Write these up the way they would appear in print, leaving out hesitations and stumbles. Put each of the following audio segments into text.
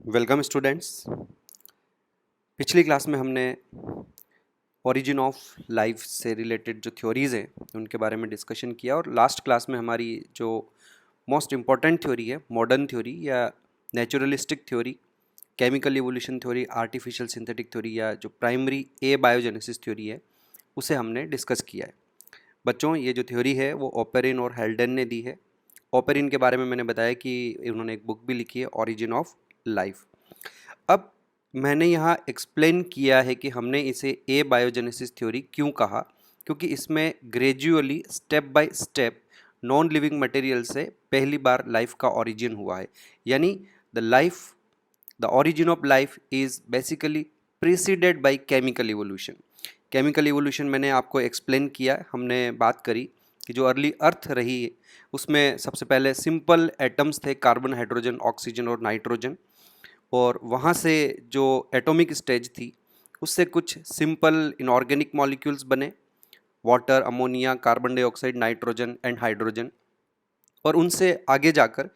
Welcome students. पिछली class में हमने ओरिजिन ऑफ लाइफ से रिलेटेड जो थ्योरीज़ हैं उनके बारे में डिस्कशन किया और लास्ट क्लास में हमारी जो मोस्ट इम्पॉर्टेंट थ्योरी है मॉडर्न थ्योरी या naturalistic theory, chemical evolution theory, artificial synthetic theory या जो प्राइमरी ए बायोजेनेसिस थ्योरी है उसे हमने डिस्कस किया है। बच्चों, ये जो थ्योरी है वो ओपेरिन और हेल्डन ने दी है। ओपेरिन के बारे में मैंने बताया कि उन्होंने एक बुक भी लिखी है, ओरिजिन ऑफ लाइफ। अब मैंने यहाँ एक्सप्लेन किया है कि हमने इसे ए बायोजेनेसिस थ्योरी क्यों कहा, क्योंकि इसमें gradually step by step non living material से पहली बार लाइफ का ओरिजिन हुआ है। यानी the origin of life is basically preceded by chemical evolution. Chemical evolution मैंने आपको एक्सप्लेन किया, हमने बात करी कि जो अर्ली अर्थ रही उसमें सबसे पहले सिंपल एटम्स थे, कार्बन, हाइड्रोजन, ऑक्सीजन और नाइट्रोजन, और वहाँ से जो एटॉमिक स्टेज थी उससे कुछ सिंपल इनऑर्गेनिक मॉलिक्यूल्स बने, water, ammonia, carbon dioxide, nitrogen and hydrogen, और उनसे आगे जाकर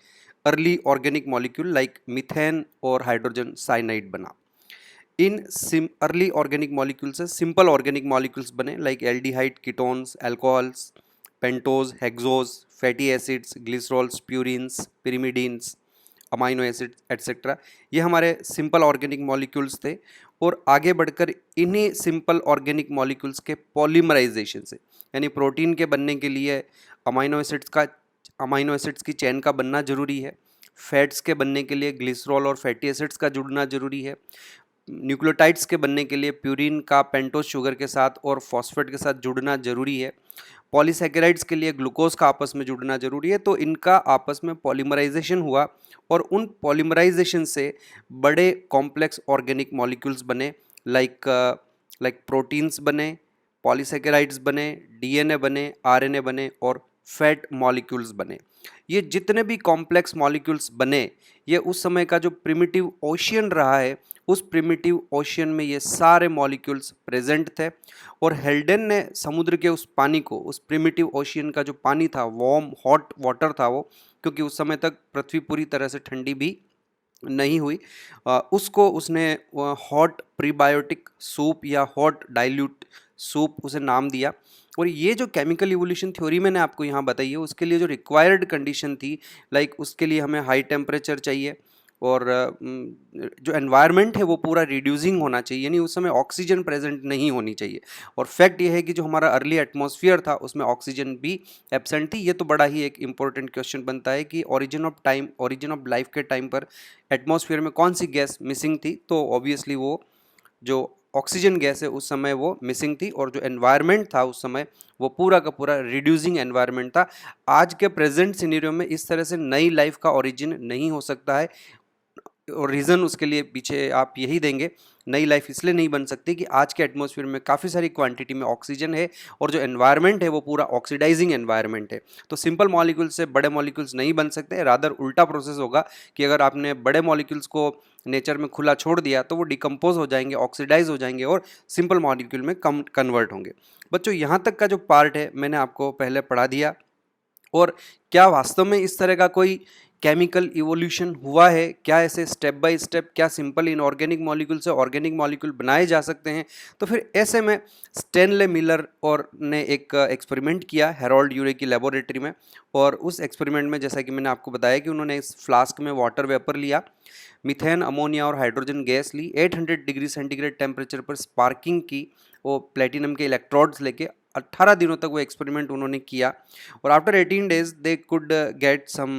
early organic molecule like methane और हाइड्रोजन साइनाइड बना। इन अर्ली ऑर्गेनिक मॉलिक्यूल से सिंपल ऑर्गेनिक मॉलिक्यूल्स बने like aldehyde, ketones, alcohols, pentose, hexose, fatty acids, glycerols, purines, पिरिमिडीन्स, amino acid etcetera. ये हमारे सिंपल ऑर्गेनिक मॉलिक्यूल्स थे। और आगे बढ़कर इन्हीं सिंपल ऑर्गेनिक मॉलिक्यूल्स के पॉलीमराइजेशन से, यानी प्रोटीन के बनने के लिए अमाइनो एसिड्स की चेन का बनना जरूरी है, फैट्स के बनने के लिए ग्लिसरॉल और फैटी एसिड्स का जुड़ना जरूरी है, न्यूक्लियोटाइड्स के बनने के लिए प्यूरिन का पेंटोज शुगर के साथ और फॉस्फेट के साथ जुड़ना जरूरी है, पॉलीसैकेराइड्स के लिए ग्लूकोज का आपस में जुड़ना जरूरी है। तो इनका आपस में पॉलीमराइजेशन हुआ और उन पॉलीमराइजेशन से बड़े कॉम्प्लेक्स ऑर्गेनिक मॉलिक्यूल्स बने, लाइक प्रोटीन्स बने, पॉलीसैकेराइड्स बने, डीएनए बने, आरएनए बने और फैट मॉलिक्यूल्स बने। ये जितने भी कॉम्प्लेक्स मॉलिक्यूल्स बने, ये उस समय का जो प्रिमिटिव ओशियन रहा है उस प्रिमिटिव ओशियन में ये सारे मॉलिक्यूल्स प्रेजेंट थे। और हेल्डन ने समुद्र के उस पानी को, उस प्रिमिटिव ओशियन का जो पानी था, वार्म हॉट वाटर था वो, क्योंकि उस समय तक पृथ्वी पूरी तरह से ठंडी भी नहीं हुई, उसको उसने हॉट प्रीबायोटिक सूप या हॉट डाइल्यूट सूप उसे नाम दिया। और ये जो केमिकल इवोल्यूशन थ्योरी मैंने आपको यहाँ बताई है उसके लिए जो रिक्वायर्ड कंडीशन थी, लाइक उसके लिए हमें हाई टेम्परेचर चाहिए और जो एनवायरनमेंट है वो पूरा रिड्यूसिंग होना चाहिए, यानी उस समय ऑक्सीजन प्रेजेंट नहीं होनी चाहिए। और फैक्ट ये है कि जो हमारा अर्ली एटमॉस्फेयर था उसमें ऑक्सीजन भी एब्सेंट थी। ये तो बड़ा ही एक इंपॉर्टेंट क्वेश्चन बनता है कि ओरिजिन ऑफ लाइफ के टाइम पर एटमॉस्फेयर में कौन सी गैस मिसिंग थी, तो ऑब्वियसली वो जो ऑक्सीजन गैस है उस समय वो मिसिंग थी। और जो एनवायरनमेंट था उस समय वो पूरा का पूरा रिड्यूसिंग एनवायरनमेंट था। आज के प्रेजेंट सिनेरियो में इस तरह से नई लाइफ का ओरिजिन नहीं हो सकता है, और रीज़न उसके लिए पीछे आप यही देंगे, नई लाइफ इसलिए नहीं बन सकती कि आज के एटमॉस्फेयर में काफ़ी सारी क्वांटिटी में ऑक्सीजन है और जो एनवायरनमेंट है वो पूरा ऑक्सीडाइजिंग एनवायरनमेंट है। तो सिंपल मॉलिक्यूल्स से बड़े मॉलिक्यूल्स नहीं बन सकते, रादर उल्टा प्रोसेस होगा कि अगर आपने बड़े मॉलिक्यूल्स को नेचर में खुला छोड़ दिया तो वो डिकम्पोज हो जाएंगे, ऑक्सीडाइज हो जाएंगे और सिंपल मॉलिक्यूल में कन्वर्ट होंगे। बच्चों, यहाँ तक का जो पार्ट है मैंने आपको पहले पढ़ा दिया। और क्या वास्तव में इस तरह का कोई केमिकल इवोल्यूशन हुआ है? क्या ऐसे स्टेप बाय स्टेप क्या सिंपल इनऑर्गेनिक मॉलिक्यूल से ऑर्गेनिक मॉलिक्यूल बनाए जा सकते हैं? तो फिर ऐसे में स्टेनले मिलर और ने एक एक्सपेरिमेंट किया हेरोल्ड यूरे की लेबोरेटरी में। और उस एक्सपेरिमेंट में जैसा कि मैंने आपको बताया कि उन्होंने इस फ्लास्क में वाटर वेपर लिया, मीथेन, अमोनिया और हाइड्रोजन गैस ली, 800 डिग्री सेंटीग्रेड टेम्परेचर पर स्पार्किंग की, वो प्लेटिनम के इलेक्ट्रोड्स लेके 18 दिनों तक वो एक्सपेरिमेंट उन्होंने किया। और after 18 days they could get some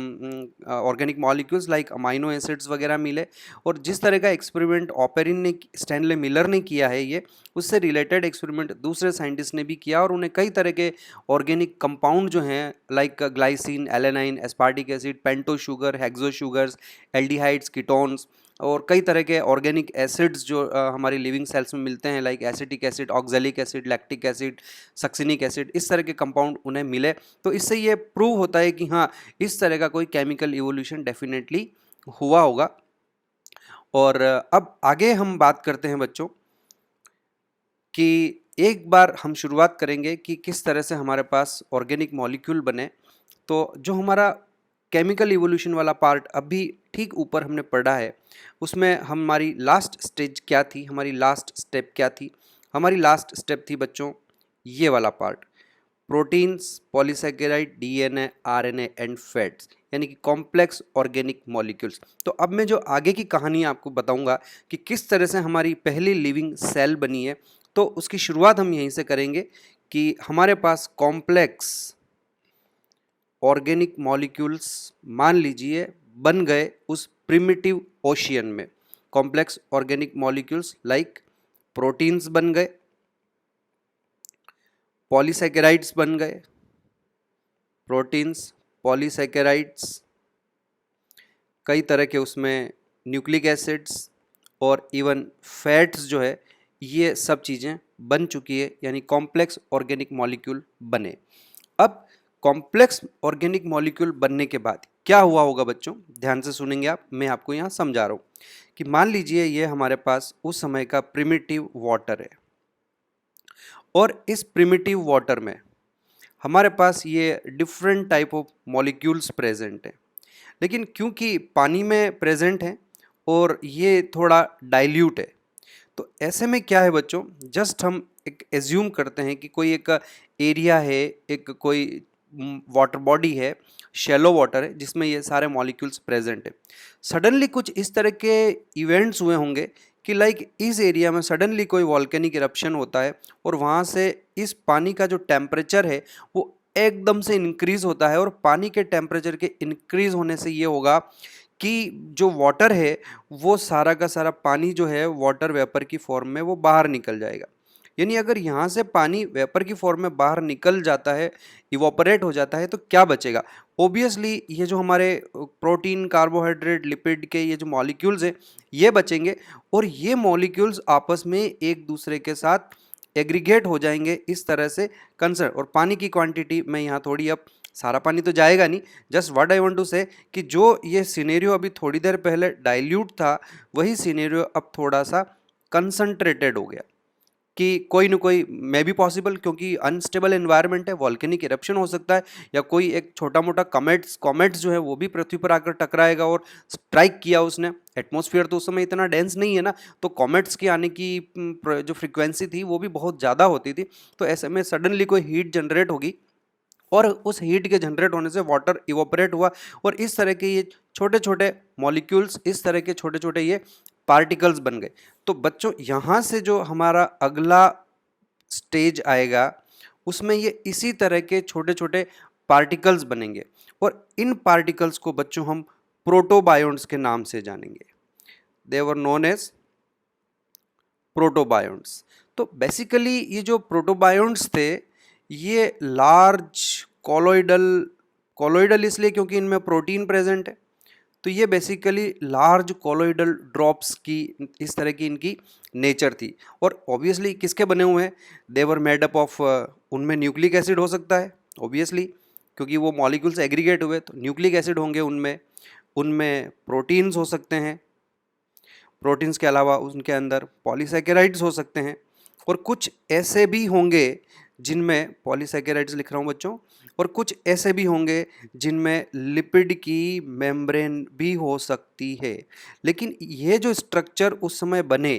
organic molecules like amino acids वगैरह मिले। और जिस तरह का एक्सपेरिमेंट ऑपेरिन ने, स्टैनले मिलर ने किया है, ये उससे रिलेटेड एक्सपेरिमेंट दूसरे साइंटिस्ट ने भी किया और उन्हें कई तरह के ऑर्गेनिक कंपाउंड जो हैं like glycine, alanine, aspartic acid, pento sugar, hexo sugars, aldehydes, ketones और कई तरह के ऑर्गेनिक एसिड्स जो हमारी लिविंग सेल्स में मिलते हैं like acetic acid, oxalic acid, lactic acid, succinic acid, इस तरह के कंपाउंड उन्हें मिले। तो इससे ये प्रूव होता है कि हाँ, इस तरह का कोई केमिकल इवोल्यूशन डेफिनेटली हुआ होगा। और अब आगे हम बात करते हैं बच्चों कि एक बार हम शुरुआत करेंगे कि किस तरह से हमारे पास ऑर्गेनिक मॉलिक्यूल बने। तो जो हमारा केमिकल इवोल्यूशन वाला पार्ट अभी ठीक ऊपर हमने पढ़ा है, उसमें हमारी लास्ट स्टेज क्या थी, हमारी लास्ट स्टेप क्या थी। हमारी लास्ट स्टेप थी बच्चों ये वाला part, proteins, polysaccharide, DNA, RNA and fats, यानी कि कॉम्प्लेक्स ऑर्गेनिक मॉलिक्यूल्स। तो अब मैं जो आगे की कहानी आपको बताऊंगा कि किस तरह से हमारी पहली लिविंग सेल बनी है, तो उसकी शुरुआत हम यहीं से करेंगे कि हमारे पास कॉम्प्लेक्स ऑर्गेनिक मॉलिक्यूल्स मान लीजिए बन गए उस प्रिमिटिव ओशियन में। Complex organic molecules like proteins बन गए, पॉलीसैकेराइड्स बन गए, प्रोटीन्स, पॉलीसैकेराइड्स, कई तरह के उसमें न्यूक्लिक एसिड्स और इवन फैट्स जो है, ये सब चीज़ें बन चुकी है, यानी कॉम्प्लेक्स ऑर्गेनिक मॉलिक्यूल बने। अब कॉम्प्लेक्स ऑर्गेनिक मॉलिक्यूल बनने के बाद क्या हुआ होगा बच्चों, ध्यान से सुनेंगे आप, मैं आपको यहाँ समझा रहा हूँ कि मान लीजिए ये हमारे पास उस समय का प्रिमिटिव वाटर है और इस प्रिमिटिव वाटर में हमारे पास ये different type of molecules present हैं, लेकिन क्योंकि पानी में प्रेजेंट हैं और ये थोड़ा डाइल्यूट है, तो ऐसे में क्या है बच्चों, जस्ट हम एक एज्यूम करते हैं कि कोई एक एरिया है, एक कोई वाटर बॉडी है, शैलो वाटर है, जिसमें ये सारे मॉलिक्यूल्स प्रेजेंट है। सडनली कुछ इस तरह के इवेंट्स हुए होंगे कि लाइक इस एरिया में सडनली कोई वॉल्केनिक इरप्शन होता है और वहाँ से इस पानी का जो टेम्परेचर है वो एकदम से इंक्रीज़ होता है, और पानी के टेम्परेचर के इंक्रीज़ होने से ये होगा कि जो वाटर है वो सारा का सारा पानी जो है वाटर वेपर की फॉर्म में वो बाहर निकल जाएगा। यानी अगर यहाँ से पानी वेपर की फॉर्म में बाहर निकल जाता है, इवोपरेट हो जाता है, तो क्या बचेगा? ऑब्वियसली ये जो हमारे प्रोटीन, कार्बोहाइड्रेट, लिपिड के ये जो मॉलिक्यूल्स हैं ये बचेंगे, और ये मॉलिक्यूल्स आपस में एक दूसरे के साथ एग्रीगेट हो जाएंगे इस तरह से कंसर्न। और पानी की क्वांटिटी मैं यहाँ थोड़ी, अब सारा पानी तो जाएगा नहीं, just what I want to say कि जो ये सिनेरियो अभी थोड़ी देर पहले डाइल्यूट था, वही सिनेरियो अब थोड़ा सा कंसंट्रेटेड हो गया कि कोई न कोई मे बी पॉसिबल, क्योंकि अनस्टेबल एनवायरनमेंट है, वॉल्केनिक इरप्शन हो सकता है, या कोई एक छोटा मोटा कॉमेट्स जो है वो भी पृथ्वी पर आकर टकराएगा और स्ट्राइक किया उसने। एटमॉस्फेयर तो उस समय इतना डेंस नहीं है ना, तो कॉमेट्स की आने की जो फ्रिक्वेंसी थी वो भी बहुत ज़्यादा होती थी, तो ऐसे में सडनली कोई हीट जनरेट होगी और उस हीट के जनरेट होने से वाटर इवोपरेट हुआ, और इस तरह के ये छोटे छोटे मॉलिक्यूल्स, इस तरह के छोटे छोटे ये पार्टिकल्स बन गए। तो बच्चों यहाँ से जो हमारा अगला स्टेज आएगा उसमें ये इसी तरह के छोटे छोटे पार्टिकल्स बनेंगे, और इन पार्टिकल्स को बच्चों हम प्रोटोबायोन्ट्स के नाम से जानेंगे। दे वर नोन एज प्रोटोबायोन्ट्स। तो बेसिकली ये जो प्रोटोबायोन्ट्स थे ये लार्ज कॉलोइडल इसलिए क्योंकि इनमें प्रोटीन प्रेजेंट है, तो ये बेसिकली लार्ज कॉलोइडल ड्रॉप्स की इस तरह की इनकी नेचर थी। और ऑब्वियसली किसके बने हुए हैं, दे वर मेड अप ऑफ, उनमें न्यूक्लिक एसिड हो सकता है ऑब्वियसली, क्योंकि वो मॉलिक्यूल्स एग्रीगेट हुए तो न्यूक्लिक एसिड होंगे उनमें, उनमें प्रोटीन्स हो सकते हैं, प्रोटीन्स के अलावा उनके अंदर पॉलीसैकेराइड्स हो सकते हैं, और कुछ ऐसे भी होंगे जिनमें पॉलीसैकेराइड्स लिख रहा हूँ बच्चों, और कुछ ऐसे भी होंगे जिनमें लिपिड की मेम्ब्रेन भी हो सकती है। लेकिन ये जो स्ट्रक्चर उस समय बने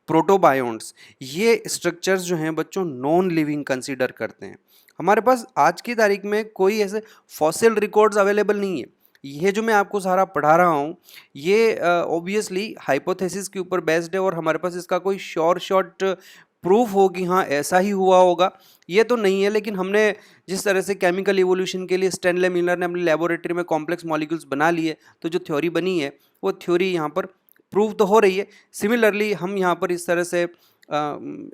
प्रोटोबायोन्ट्स, ये स्ट्रक्चर्स जो हैं बच्चों नॉन लिविंग कंसीडर करते हैं। हमारे पास आज की तारीख में कोई ऐसे फॉसिल रिकॉर्ड्स अवेलेबल नहीं है। ये जो मैं आपको सारा पढ़ा रहा हूँ ये ऑब्वियसली हाइपोथेसिस के ऊपर बेस्ड है, और हमारे पास इसका कोई शॉर्ट प्रूफ हो कि हाँ ऐसा ही हुआ होगा ये तो नहीं है। लेकिन हमने जिस तरह से केमिकल इवोल्यूशन के लिए स्टैनले मिलर ने अपनी लेबोरेटरी में कॉम्प्लेक्स मॉलिक्यूल्स बना लिए, तो जो थ्योरी बनी है वो थ्योरी यहाँ पर प्रूव तो हो रही है। सिमिलरली हम यहाँ पर इस तरह से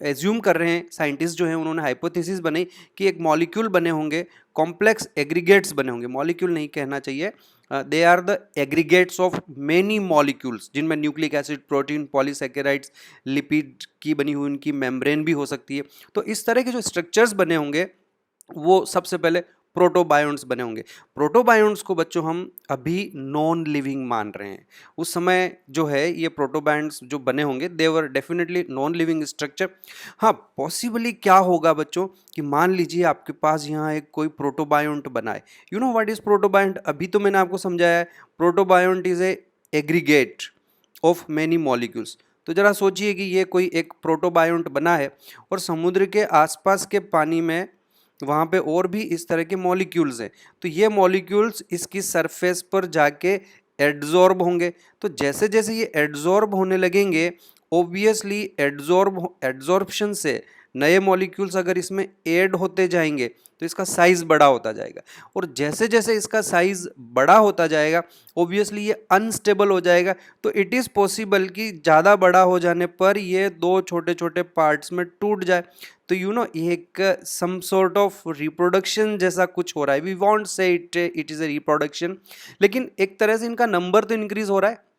एज्यूम कर रहे हैं, साइंटिस्ट जो हैं उन्होंने हाइपोथेसिस बनाई कि एक मॉलिक्यूल बने होंगे, कॉम्प्लेक्स एग्रीगेट्स बने होंगे, मॉलिक्यूल नहीं कहना चाहिए, they are the aggregates of many molecules, जिनमें nucleic acid, protein, polysaccharides, lipid की बनी हुई उनकी मेम्ब्रेन भी हो सकती है। तो इस तरह के जो स्ट्रक्चर्स बने होंगे वो सबसे पहले प्रोटोबायोन्ट्स बने होंगे। प्रोटोबायोन्ट्स को बच्चों हम अभी नॉन लिविंग मान रहे हैं। उस समय जो है ये प्रोटोबायोन्ट्स जो बने होंगे they were definitely non living structure. हाँ, पॉसिबली क्या होगा बच्चों कि मान लीजिए आपके पास यहाँ एक कोई प्रोटोबायोन्ट बना है। You know what is protobiont? अभी तो मैंने आपको समझाया है, protobiont is a aggregate of many molecules. तो जरा सोचिए कि ये कोई एक प्रोटोबायोन्ट बना है और समुद्र के आसपास के पानी में वहाँ पे और भी इस तरह के मॉलिक्यूल्स हैं। तो ये मॉलिक्यूल्स इसकी सरफेस पर जाके एड्जॉर्ब होंगे। तो जैसे जैसे ये एड्जॉर्ब होने लगेंगे, ऑब्वियसली एड्जॉर्प्शन से नए मॉलिक्यूल्स अगर इसमें ऐड होते जाएंगे तो इसका साइज बड़ा होता जाएगा, और जैसे जैसे इसका साइज बड़ा होता जाएगा ऑब्वियसली ये अनस्टेबल हो जाएगा। तो इट इज़ पॉसिबल कि ज़्यादा बड़ा हो जाने पर ये दो छोटे छोटे पार्ट्स में टूट जाए। तो यू नो एक सम सॉर्ट ऑफ रिप्रोडक्शन जैसा कुछ हो रहा है। वी वॉन्ट से इट इज़ ए रिप्रोडक्शन, लेकिन एक तरह से इनका नंबर तो इंक्रीज हो रहा है।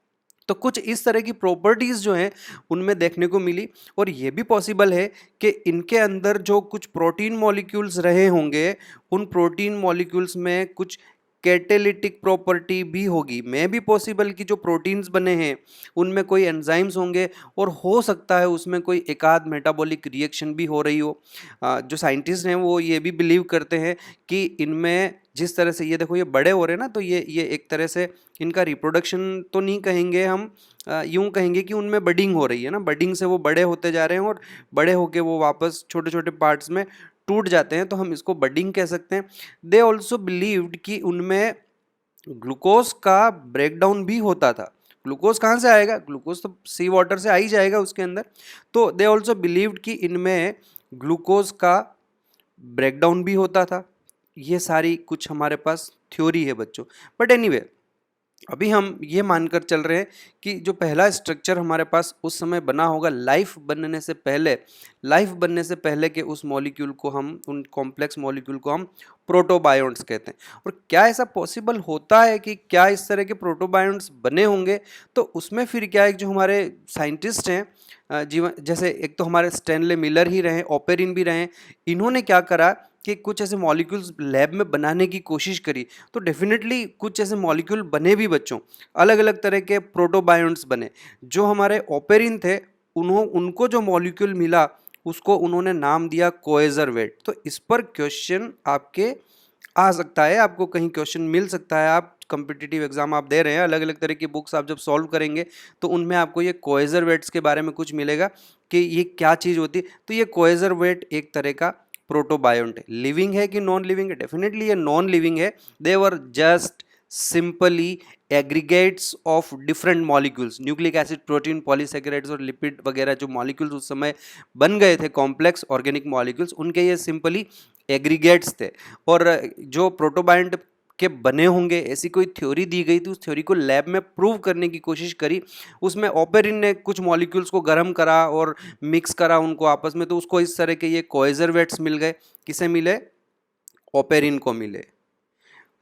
तो कुछ इस तरह की प्रॉपर्टीज़ जो हैं उनमें देखने को मिली, और ये भी पॉसिबल है कि इनके अंदर जो कुछ प्रोटीन मॉलिक्यूल्स रहे होंगे उन प्रोटीन मॉलिक्यूल्स में कुछ कैटेलिटिक प्रॉपर्टी भी होगी। मे भी पॉसिबल कि जो प्रोटीन्स बने हैं उनमें कोई एंजाइम्स होंगे और हो सकता है उसमें कोई एकाध मेटाबॉलिक रिएक्शन भी हो रही हो। जो साइंटिस्ट हैं वो ये भी बिलीव करते हैं कि इनमें जिस तरह से ये देखो ये बड़े हो रहे हैं ना, तो ये एक तरह से इनका रिप्रोडक्शन तो नहीं कहेंगे हम, यूं कहेंगे कि उनमें बडिंग हो रही है ना, बडिंग से वो बड़े होते जा रहे हैं और बड़े होके वो वापस छोटे छोटे पार्ट्स में टूट जाते हैं, तो हम इसको बडिंग कह सकते हैं। दे ऑल्सो बिलीव्ड कि उनमें ग्लूकोज का ब्रेकडाउन भी होता था। ग्लूकोज कहाँ से आएगा? ग्लूकोज तो सी वाटर से आ ही जाएगा उसके अंदर। तो दे ऑल्सो बिलीव्ड कि इनमें ग्लूकोज का ब्रेकडाउन भी होता था। ये सारी कुछ हमारे पास थ्योरी है बच्चों। बट एनीवे अभी हम ये मानकर चल रहे हैं कि जो पहला स्ट्रक्चर हमारे पास उस समय बना होगा लाइफ बनने से पहले, लाइफ बनने से पहले के उस मॉलिक्यूल को हम, उन कॉम्प्लेक्स मॉलिक्यूल को हम प्रोटोबायोन्ट्स कहते हैं। और क्या ऐसा पॉसिबल होता है कि क्या इस तरह के प्रोटोबायोन्ट्स बने होंगे? तो उसमें फिर क्या है, जो हमारे साइंटिस्ट हैं जीवन, जैसे एक तो हमारे स्टैनले मिलर ही रहे, ओपेरिन भी रहे, इन्होंने क्या करा कि कुछ ऐसे मॉलिक्यूल्स लैब में बनाने की कोशिश करी। तो डेफिनेटली कुछ ऐसे मॉलिक्यूल बने भी बच्चों, अलग अलग तरह के प्रोटोबायोन्ट्स बने। जो हमारे ओपेरिन थे उनको जो मॉलिक्यूल मिला उसको उन्होंने नाम दिया कोएजरवेट। तो इस पर क्वेश्चन आपके आ सकता है, आपको कहीं क्वेश्चन मिल सकता है। आप कम्पिटिटिव एग्जाम आप दे रहे हैं, अलग अलग तरह की बुक्स आप जब सॉल्व करेंगे तो उनमें आपको ये कोएजरवेट्स के बारे में कुछ मिलेगा कि ये क्या चीज़ होती है। तो ये कोएजरवेट एक तरह का प्रोटोबायोन्ट है। लिविंग है कि नॉन लिविंग है? डेफिनेटली ये नॉन लिविंग है। They were just simply aggregates of different molecules, nucleic acid, protein, polysaccharides और लिपिड वगैरह जो मॉलिक्यूल्स उस समय बन गए थे, कॉम्प्लेक्स ऑर्गेनिक मॉलिक्यूल्स, उनके ये सिंपली एग्रीगेट्स थे। और जो प्रोटोबायोन्ट के बने होंगे ऐसी कोई थ्योरी दी गई थी, उस थ्योरी को लैब में प्रूव करने की कोशिश करी। उसमें ओपेरिन ने कुछ मॉलिक्यूल्स को गर्म करा और मिक्स करा उनको आपस में, तो उसको इस तरह के ये कोएजरवेट्स मिल गए। किसे मिले? ओपेरिन को मिले।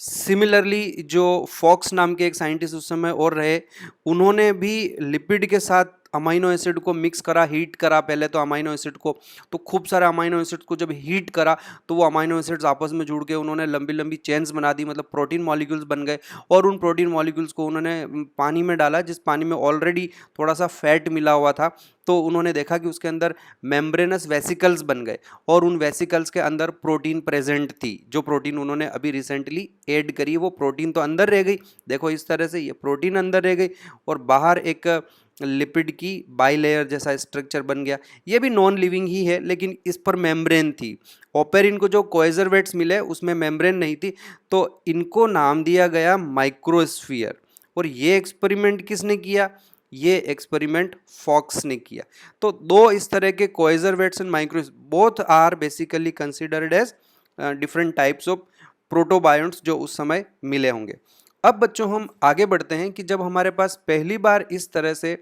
सिमिलरली जो फॉक्स नाम के एक साइंटिस्ट उस समय और रहे, उन्होंने भी लिपिड के साथ अमाइनो एसिड को मिक्स करा, हीट करा पहले तो अमाइनो एसिड को, तो खूब सारे अमाइनो एसिड को जब हीट करा तो वो अमाइनो एसिड्स आपस में जुड़ के उन्होंने लंबी लंबी चेन्स बना दी, मतलब प्रोटीन मॉलिक्यूल्स बन गए। और उन प्रोटीन मॉलिक्यूल्स को उन्होंने पानी में डाला, जिस पानी में ऑलरेडी थोड़ा सा फैट मिला हुआ था, तो उन्होंने देखा कि उसके अंदर मेम्ब्रेनस वेसिकल्स बन गए और उन वेसिकल्स के अंदर प्रोटीन प्रेजेंट थी। जो प्रोटीन उन्होंने अभी रिसेंटली ऐड करी वो प्रोटीन तो अंदर रह गई, देखो इस तरह से ये प्रोटीन अंदर रह गई और बाहर एक लिपिड की बाइलेयर जैसा स्ट्रक्चर बन गया। ये भी नॉन लिविंग ही है, लेकिन इस पर मेम्ब्रेन थी। ओपेरिन को जो कोएजरवेट्स मिले उसमें मेम्ब्रेन नहीं थी, तो इनको नाम दिया गया माइक्रोस्फीयर। और ये एक्सपेरिमेंट किसने किया? ये एक्सपेरिमेंट फॉक्स ने किया। तो दो इस तरह के coacervates and micro, both are basically considered as different types of protobionts जो उस समय मिले होंगे। अब बच्चों हम आगे बढ़ते हैं कि जब हमारे पास पहली बार इस तरह से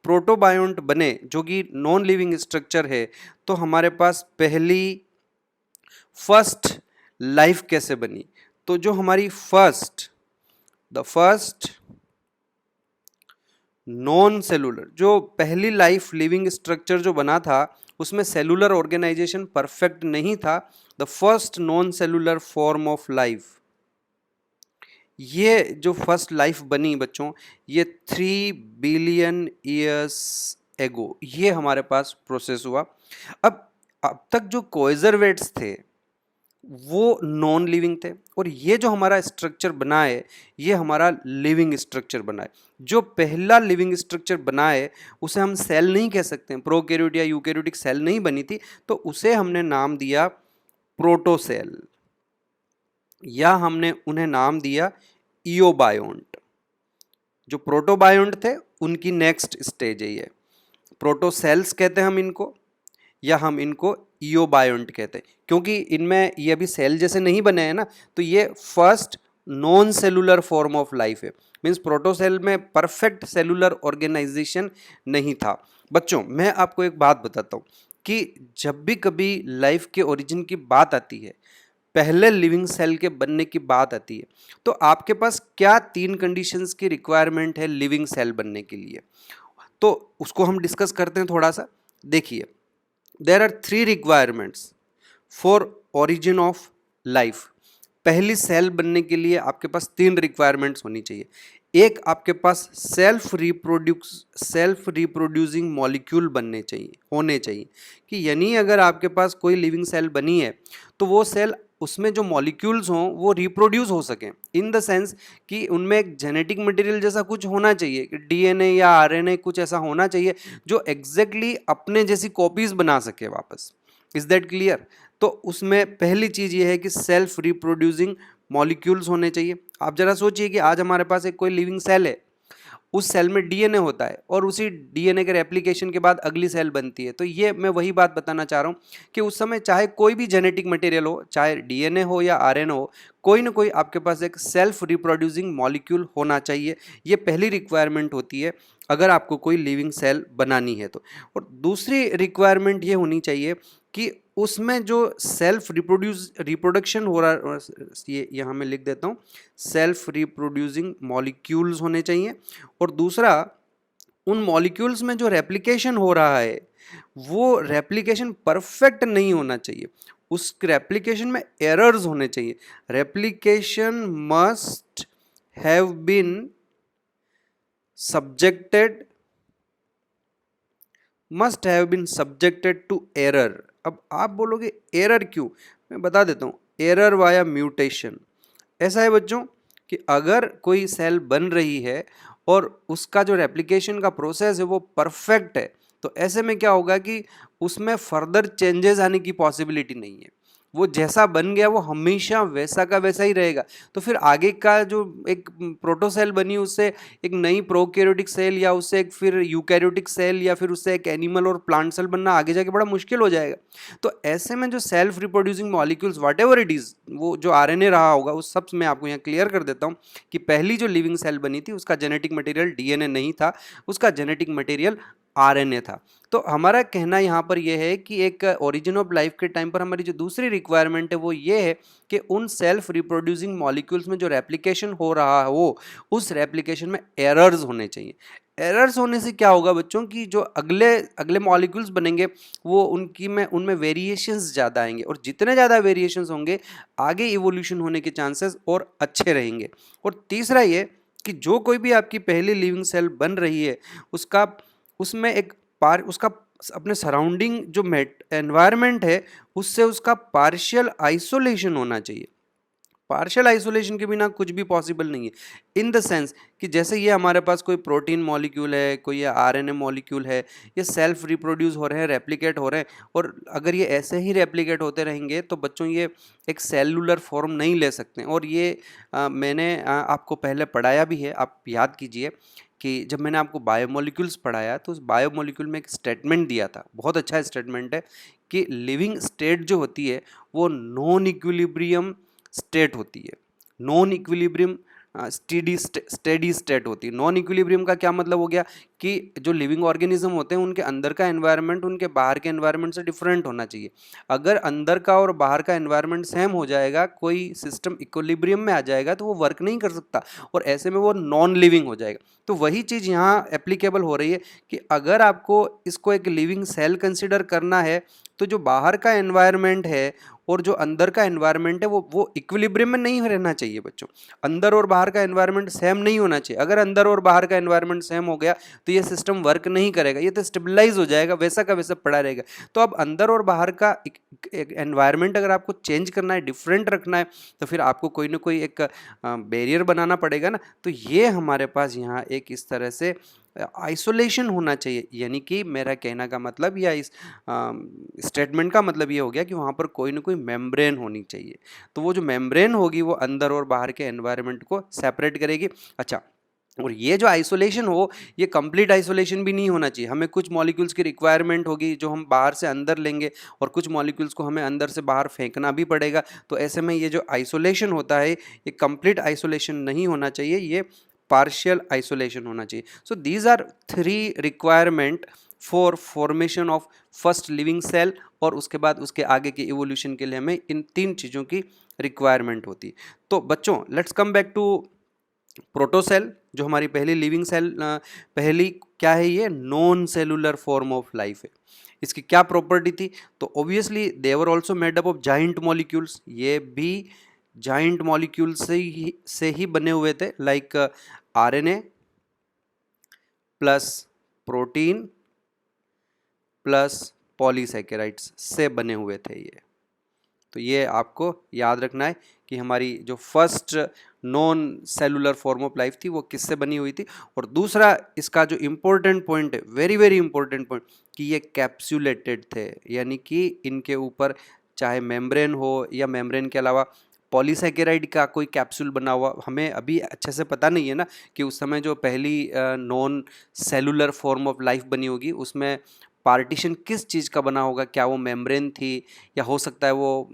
प्रोटोबायोन्ट बने जो कि नॉन लिविंग स्ट्रक्चर है, तो हमारे पास पहली फर्स्ट लाइफ कैसे बनी? तो जो हमारी द फर्स्ट नॉन सेलुलर, जो पहली लाइफ लिविंग स्ट्रक्चर जो बना था उसमें सेलुलर ऑर्गेनाइजेशन परफेक्ट नहीं था, the first non cellular form of life. ये जो फर्स्ट लाइफ बनी बच्चों, ये 3 बिलियन ईयर्स एगो ये हमारे पास प्रोसेस हुआ। अब तक जो कोएजरवेट्स थे वो नॉन लिविंग थे, और ये जो हमारा स्ट्रक्चर बना है ये हमारा लिविंग स्ट्रक्चर बना है। जो पहला लिविंग स्ट्रक्चर बना है उसे हम सेल नहीं कह सकते हैं, प्रोकैरियोट या यूकैरियोटिक सेल नहीं बनी थी, तो उसे हमने नाम दिया प्रोटोसेल, या हमने उन्हें नाम दिया इयोबायोन्ट। जो प्रोटोबायोन्ट थे उनकी नेक्स्ट स्टेज है ये, प्रोटोसेल्स कहते हैं हम इनको, या हम इनको इयोबायोन्ट कहते हैं, क्योंकि इनमें ये अभी सेल जैसे नहीं बने हैं ना, तो ये first non cellular form of life है। मीन्स प्रोटोसेल में परफेक्ट सेलुलर ऑर्गेनाइजेशन नहीं था। बच्चों मैं आपको एक बात बताता हूँ कि जब भी कभी लाइफ के ओरिजिन की बात आती है, पहले लिविंग सेल के बनने की बात आती है, तो आपके पास क्या 3 कंडीशंस की रिक्वायरमेंट है लिविंग सेल बनने के लिए, तो उसको हम डिस्कस करते हैं थोड़ा सा। देखिए, there are 3 requirements for origin of life. पहली सेल बनने के लिए आपके पास 3 रिक्वायरमेंट्स होनी चाहिए। एक, आपके पास सेल्फ रिप्रोड्यूसिंग मॉलिक्यूल होने चाहिए, कि यानी अगर आपके पास कोई लिविंग सेल बनी है तो वो सेल, उसमें जो मॉलिक्यूल्स हों वो रिप्रोड्यूस हो सकें, इन द सेंस कि उनमें एक जेनेटिक मटेरियल जैसा कुछ होना चाहिए, कि डीएनए या आरएनए कुछ ऐसा होना चाहिए जो एग्जैक्टली अपने जैसी कॉपीज बना सके वापस। Is that clear? तो उसमें पहली चीज ये है कि सेल्फ रिप्रोड्यूसिंग मॉलिक्यूल्स होने चाहिए। आप जरा सोचिए कि आज हमारे पास एक कोई लिविंग सेल है, उस सेल में डीएनए होता है और उसी डीएनए के रेप्लिकेशन के बाद अगली सेल बनती है। तो ये मैं वही बात बताना चाह रहा हूँ कि उस समय चाहे कोई भी जेनेटिक मटेरियल हो, चाहे डीएनए हो या आरएनए हो, कोई ना कोई आपके पास एक सेल्फ रिप्रोड्यूसिंग मॉलिक्यूल होना चाहिए। ये पहली रिक्वायरमेंट होती है अगर आपको कोई लिविंग सेल बनानी है तो। और दूसरी रिक्वायरमेंट ये होनी चाहिए कि उसमें जो सेल्फ रिप्रोडक्शन हो रहा, ये यहाँ मैं लिख देता हूँ, सेल्फ रिप्रोड्यूसिंग मॉलिक्यूल्स होने चाहिए। और दूसरा, उन मॉलिक्यूल्स में जो रेप्लिकेशन हो रहा है वो रेप्लिकेशन परफेक्ट नहीं होना चाहिए, उस रेप्लिकेशन में एरर्स होने चाहिए। Replication must have been subjected to error. अब आप बोलोगे एरर क्यों, मैं बता देता हूँ, एरर वाया म्यूटेशन। ऐसा है बच्चों कि अगर कोई सेल बन रही है और उसका जो रेप्लिकेशन का प्रोसेस है वो परफेक्ट है, तो ऐसे में क्या होगा कि उसमें फर्दर चेंजेस आने की पॉसिबिलिटी नहीं है, वो जैसा बन गया वो हमेशा वैसा का वैसा ही रहेगा। तो फिर आगे का जो एक प्रोटोसेल बनी उससे एक नई प्रोकैरियोटिक सेल, या उससे एक फिर यूकैरियोटिक सेल, या फिर उससे एक एनिमल और प्लांट सेल बनना आगे जाके बड़ा मुश्किल हो जाएगा। तो ऐसे में जो self reproducing molecules what ever it is, वो जो आरएनए रहा होगा उस सब मैं आपको यहाँ क्लियर कर देता हूँ कि पहली जो लिविंग सेल बनी थी उसका जेनेटिक मटेरियल डीएनए नहीं था, उसका जेनेटिक मटेरियल आरएनए था। तो हमारा कहना यहाँ पर यह है कि एक ओरिजिन ऑफ लाइफ के टाइम पर हमारी जो दूसरी रिक्वायरमेंट है वो ये है कि उन सेल्फ रिप्रोड्यूसिंग मॉलिक्यूल्स में जो रेप्लिकेशन हो रहा हो उस रेप्लिकेशन में एरर्स होने चाहिए। एरर्स होने से क्या होगा बच्चों कि जो अगले अगले मॉलिक्यूल्स बनेंगे वो उनमें वेरिएशंस ज़्यादा आएंगे, और जितने ज़्यादा वेरिएशंस होंगे आगे इवोल्यूशन होने के चांसेस और अच्छे रहेंगे। और तीसरा ये कि जो कोई भी आपकी पहली लिविंग सेल बन रही है उसमें उसका अपने सराउंडिंग जो एनवायरनमेंट है उससे उसका पार्शियल आइसोलेशन होना चाहिए। पार्शियल आइसोलेशन के बिना कुछ भी पॉसिबल नहीं है, इन द सेंस कि जैसे ये हमारे पास कोई प्रोटीन मॉलिक्यूल है, कोई ये आरएनए मॉलिक्यूल है, ये सेल्फ रिप्रोड्यूस हो रहे हैं, रेप्लिकेट हो रहे हैं, और अगर ये ऐसे ही रेप्लिकेट होते रहेंगे तो बच्चों ये एक सेलुलर फॉर्म नहीं ले सकते। और ये मैंने आपको पहले पढ़ाया भी है, आप याद कीजिए कि जब मैंने आपको बायोमोलिक्यूल्स पढ़ाया तो उस बायोमोलिक्यूल में एक स्टेटमेंट दिया था, बहुत अच्छा स्टेटमेंट है, कि लिविंग स्टेट जो होती है वो नॉन इक्विलिब्रियम स्टेट होती है। नॉन इक्विलिब्रियम स्टेडी स्टेट होती है। नॉन इक्विलिब्रियम का क्या मतलब हो गया कि जो लिविंग ऑर्गेनिज्म होते हैं उनके अंदर का एनवायरनमेंट उनके बाहर के एनवायरनमेंट से डिफरेंट होना चाहिए। अगर अंदर का और बाहर का एनवायरनमेंट सेम हो जाएगा, कोई सिस्टम इक्विलिब्रियम में आ जाएगा तो वो वर्क नहीं कर सकता और ऐसे में वो नॉन लिविंग हो जाएगा। तो वही चीज़ यहाँ एप्लीकेबल हो रही है कि अगर आपको इसको एक लिविंग सेल कंसिडर करना है तो जो बाहर का एनवायरनमेंट है और जो अंदर का एनवायरनमेंट है वो इक्विलिब्रियम में नहीं रहना चाहिए बच्चों। अंदर और बाहर का एनवायरनमेंट सेम नहीं होना चाहिए। अगर अंदर और बाहर का एनवायरनमेंट सेम हो गया तो ये सिस्टम वर्क नहीं करेगा, ये तो स्टेबलाइज हो जाएगा, वैसा का वैसा पड़ा रहेगा। तो अब अंदर और बाहर का एनवायरनमेंट अगर आपको चेंज करना है, डिफरेंट रखना है, तो फिर आपको कोई ना कोई एक बैरियर बनाना पड़ेगा ना। तो ये हमारे पास यहाँ एक इस तरह से आइसोलेशन होना चाहिए। यानी कि मेरा कहना का मतलब या इस स्टेटमेंट का मतलब ये हो गया कि वहाँ पर कोई ना कोई मेम्ब्रेन होनी चाहिए। तो वो जो मेम्ब्रेन होगी वो अंदर और बाहर के एनवायरनमेंट को सेपरेट करेगी। अच्छा, और ये जो आइसोलेशन हो, ये कंप्लीट आइसोलेशन भी नहीं होना चाहिए। हमें कुछ मॉलिक्यूल्स की रिक्वायरमेंट होगी जो हम बाहर से अंदर लेंगे और कुछ मॉलिक्यूल्स को हमें अंदर से बाहर फेंकना भी पड़ेगा। तो ऐसे में ये जो आइसोलेशन होता है ये कंप्लीट आइसोलेशन नहीं होना चाहिए, ये पार्शियल आइसोलेशन होना चाहिए। So these are 3 requirement for formation of first living cell, और उसके बाद उसके आगे के इवोल्यूशन के लिए हमें इन 3 चीज़ों की रिक्वायरमेंट होती है। तो बच्चों लेट्स कम बैक टू प्रोटोसेल, जो हमारी पहली लिविंग सेल, पहली क्या है, ये non cellular form of life है। इसकी क्या प्रॉपर्टी थी? तो obviously they were also made up of giant molecules, ये भी जाइंट मॉलिक्यूल से ही बने हुए थे, like RNA plus protein plus polysaccharides से बने हुए थे ये। तो ये आपको याद रखना है कि हमारी जो first non cellular form of life थी वो किससे बनी हुई थी। और दूसरा इसका जो इम्पोर्टेंट पॉइंट है, वेरी वेरी इंपॉर्टेंट पॉइंट, कि ये कैप्सुलेटेड थे, यानी कि इनके ऊपर चाहे मेम्ब्रेन हो या मेम्ब्रेन के अलावा पॉलीसैकेराइड का कोई कैप्सूल बना हुआ, हमें अभी अच्छे से पता नहीं है ना कि उस समय जो पहली non cellular form of life बनी होगी उसमें पार्टीशन किस चीज़ का बना होगा, क्या वो मेम्ब्रेन थी या हो सकता है वो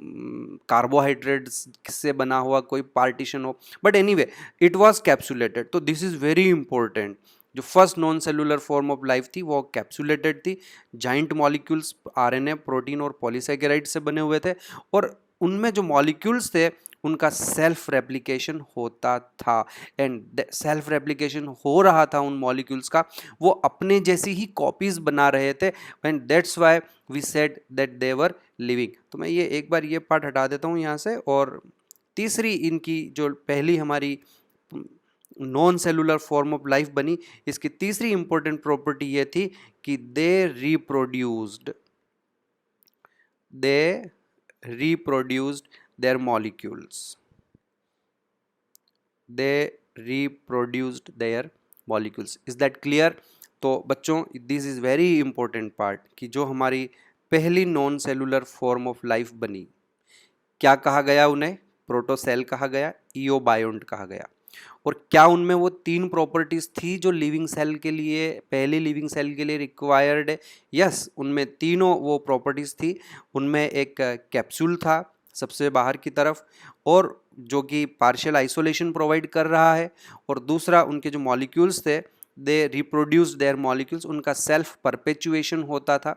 कार्बोहाइड्रेट्स से बना हुआ कोई पार्टीशन हो, but anyway it was capsulated. तो दिस इज़ वेरी इंपॉर्टेंट, जो first non cellular form of life थी वो कैप्सुलेटेड थी, जाइंट मॉलिक्यूल्स आरएनए प्रोटीन और पॉलीसैकेराइड से बने हुए थे, और उनमें जो मॉलिक्यूल्स थे उनका सेल्फ रेप्लिकेशन होता था, एंड सेल्फ रेप्लिकेशन हो रहा था उन मॉलिक्यूल्स का, वो अपने जैसी ही कॉपीज बना रहे थे, and that's why we said that they were living. तो मैं ये एक बार ये पार्ट हटा देता हूँ यहाँ से, और तीसरी इनकी जो पहली हमारी non cellular form of life बनी, इसकी तीसरी इंपॉर्टेंट प्रॉपर्टी ये थी कि दे reproduced their molecules. They reproduced their molecules. Is that clear? तो बच्चों this is very important part कि जो हमारी पहली non cellular form of life बनी, क्या कहा गया उन्हें? प्रोटोसेल कहा गया, ईओबायोन्ट कहा गया। और क्या उनमें वो 3 प्रॉपर्टीज थी जो लिविंग सेल के लिए, पहले लिविंग सेल के लिए रिक्वायर्ड है? यस, उनमें तीनों वो प्रॉपर्टीज थी। उनमें एक कैप्सूल था सबसे बाहर की तरफ, और जो कि पार्शियल आइसोलेशन प्रोवाइड कर रहा है, और दूसरा उनके जो मॉलिक्यूल्स थे दे रिप्रोड्यूस देयर मॉलिक्यूल्स, उनका सेल्फ परपेचुएशन होता था।